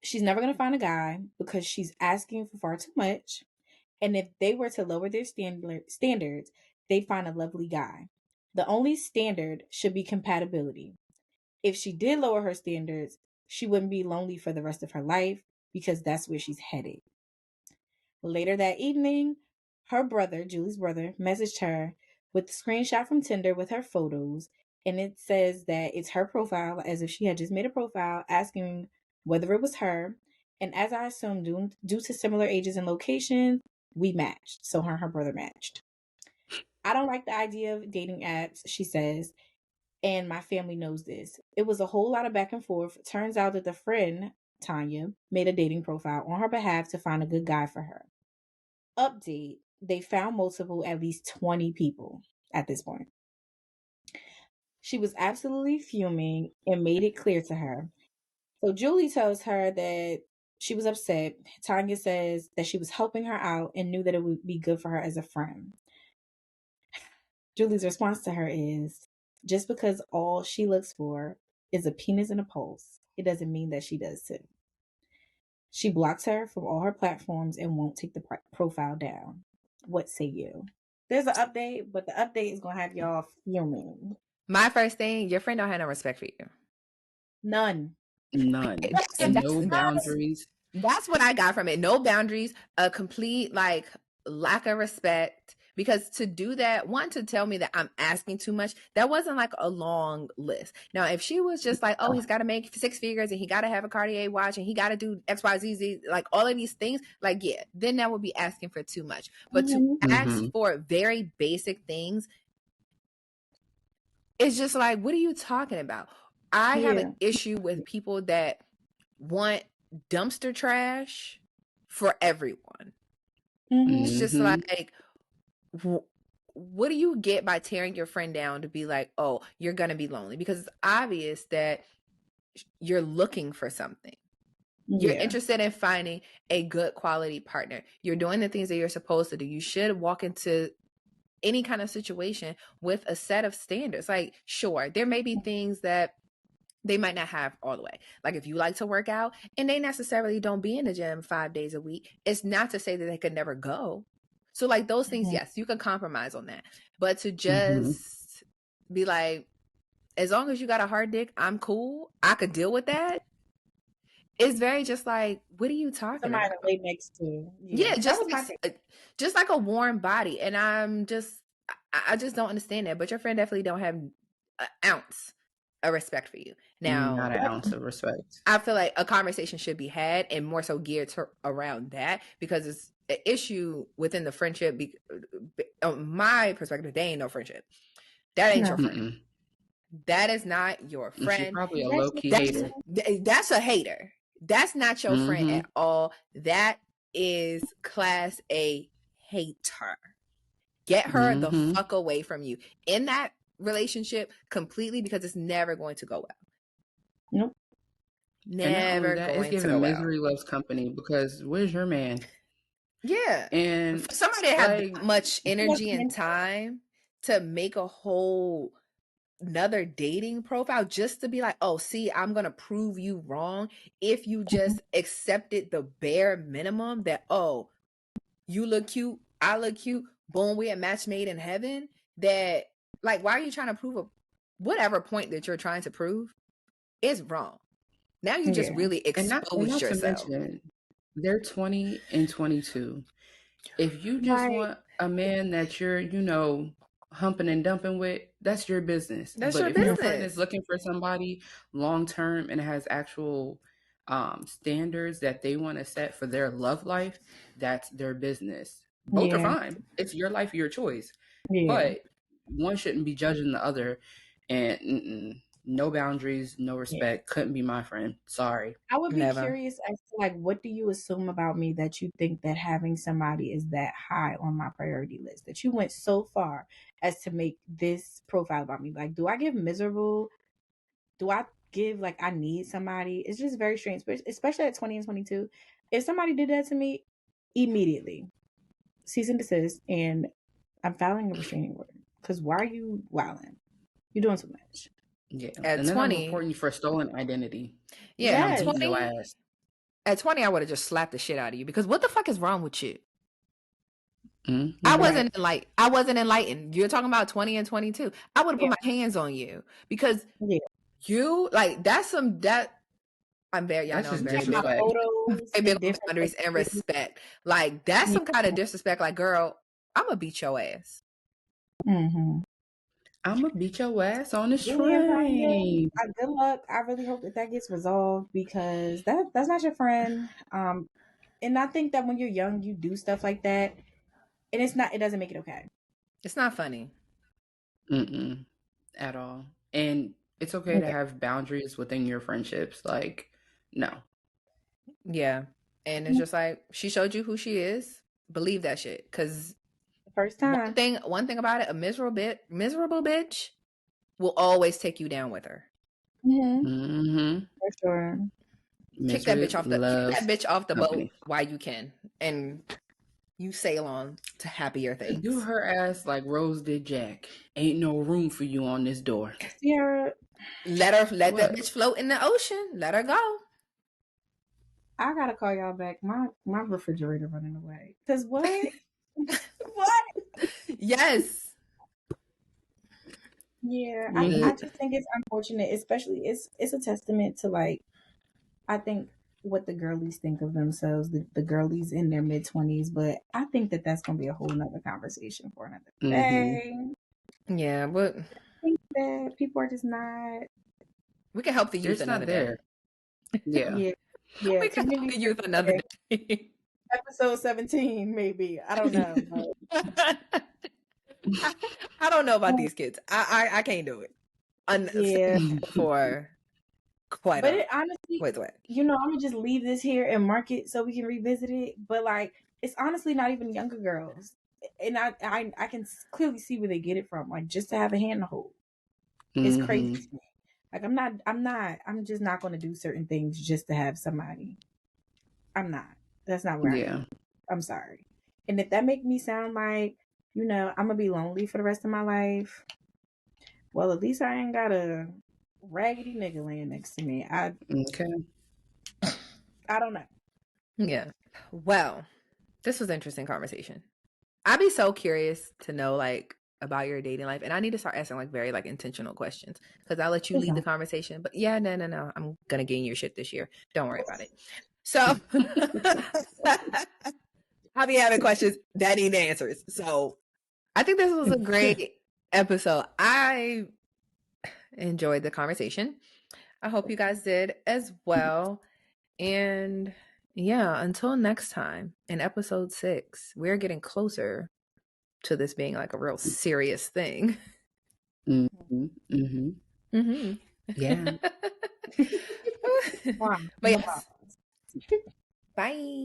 she's never going to find a guy because she's asking for far too much. And if they were to lower their standards, they'd find a lovely guy. The only standard should be compatibility. If she did lower her standards, she wouldn't be lonely for the rest of her life because that's where she's headed. Later that evening, her brother, Julie's brother, messaged her with a screenshot from Tinder with her photos. And it says that it's her profile, as if she had just made a profile, asking whether it was her. And as I assumed, due to similar ages and locations, we matched. So her and her brother matched. I don't like the idea of dating apps, she says, and my family knows this. It was a whole lot of back and forth. Turns out that the friend, Tanya, made a dating profile on her behalf to find a good guy for her. Update, they found multiple, at least 20 people at this point. She was absolutely fuming and made it clear to her. So Julie tells her that she was upset. Tanya says that she was helping her out and knew that it would be good for her as a friend. Julie's response to her is, just because all she looks for is a penis and a pulse, it doesn't mean that she does too. She blocks her from all her platforms and won't take the profile down. What say you? There's an update, but the update is going to have y'all fuming. My first thing, your friend don't have no respect for you. None. No boundaries. That's what I got from it. No boundaries, a complete like lack of respect. Because to do that, one, to tell me that I'm asking too much, that wasn't like a long list. Now, if she was just like, oh, he's got to make 6 figures and he got to have a Cartier watch and he got to do X, Y, Z, like all of these things, like, yeah, then that would be asking for too much. But to ask for very basic things, it's just like, what are you talking about? I have an issue with people that want dumpster trash for everyone. It's just like, what do you get by tearing your friend down to be like, oh, you're going to be lonely? Because it's obvious that you're looking for something. You're interested in finding a good quality partner. You're doing the things that you're supposed to do. You should walk into any kind of situation with a set of standards. Like, sure, there may be things that they might not have all the way. Like if you like to work out and they necessarily don't be in the gym 5 days a week, it's not to say that they could never go. So like those things, yes, you can compromise on that. But to just be like, as long as you got a hard dick, I'm cool. I could deal with that. It's very just like, what are you talking about? Somebody to lay next to. Yeah, just like a warm body. And I just don't understand that. But your friend definitely don't have an ounce of respect for you. Now, not an ounce of respect. I feel like a conversation should be had and more so geared around that, because it's an issue within the friendship. On my perspective, they ain't no friendship. That ain't your friend. That is not your friend. She's probably a low-key hater. That's a hater. That's not your friend at all. That is class A hater. Get her the fuck away from you in that relationship completely, because it's never going to go well. Nope. Never going to go well. Misery loves company, because where's your man? Yeah. And for somebody that have much energy and time to make a whole another dating profile just to be like, oh, see, I'm gonna prove you wrong, if you just accepted the bare minimum that, oh, you look cute, I look cute, boom, we a match made in heaven. That, like, why are you trying to prove whatever point that you're trying to prove is wrong? Now you just really exposed yourself. To mention, they're 20 and 22. If you just want a man that you're, humping and dumping with, that's your business. But if your friend is looking for somebody long term and has actual standards that they want to set for their love life, that's their business. Both are fine. It's your life, your choice. But one shouldn't be judging the other. And no boundaries, no respect. Couldn't be my friend. Sorry. I would be curious as to, like, what do you assume about me that you think that having somebody is that high on my priority list, that you went so far as to make this profile about me? Like, do I give miserable? Do I give like I need somebody? It's just very strange, especially at 20 and 22. If somebody did that to me, immediately cease and desist, and I'm filing a restraining order. Because why are you wilding? You're doing too much. Yeah, at and 20, I'm reporting you for stolen identity. Yeah, at 20, at 20, I would have just slapped the shit out of you, because what the fuck is wrong with you? I wasn't enlightened. You're talking about 20 and 22. I would have put my hands on you, because you like I'm very, y'all know, I'm very big on boundaries and respect. Like, that's some kind of disrespect. Like, girl, I'm gonna beat your ass. I'm gonna beat your ass on the train. Good luck. I really hope that gets resolved, because that's not your friend. And I think that when you're young, you do stuff like that, and it doesn't make it okay. It's not funny. At all. And it's okay to have boundaries within your friendships. Like, no. Yeah. And it's just like, she showed you who she is. Believe that shit. Because the first time. One thing about it, a miserable bitch will always take you down with her. For sure. Kick that bitch off the boat while you can. And you sail on to happier things. Do her ass like Rose did Jack. Ain't no room for you on this door. Sierra, let that bitch float in the ocean. Let her go. I gotta call y'all back. My refrigerator running away. Cause what? What? Yes. Yeah, I just think it's unfortunate, especially it's a testament to, like, I think what the girlies think of themselves, the girlies in their mid-20s, but I think that that's going to be a whole nother conversation for another day. Yeah, but I think that people are just not. We can help the youth another day. Yeah. Yeah. We can help the youth another day. Episode 17, maybe. I don't know. I don't know about these kids. I can't do it. For quite. But it honestly, wait. I'm gonna just leave this here and mark it so we can revisit it. But like, it's honestly not even younger girls, and I can clearly see where they get it from. Like, just to have a hand to hold, it's crazy to me. Like, I'm just not gonna do certain things just to have somebody. I'm not. That's not where I am. I'm sorry. And if that make me sound like, I'm gonna be lonely for the rest of my life, well, at least I ain't got a raggedy nigga laying next to me. I don't know. Yeah. Well, this was an interesting conversation. I'd be so curious to know, like, about your dating life, and I need to start asking, like, very, like, intentional questions, because I'll let you lead the conversation. But yeah, no, I'm gonna gain your shit this year. Don't worry about it. So I'll be having questions that need answers. So I think this was a great episode. I enjoyed the conversation. I hope you guys did as well. And yeah, until next time in episode 6, we're getting closer to this being like a real serious thing. Yeah. But yes. Bye.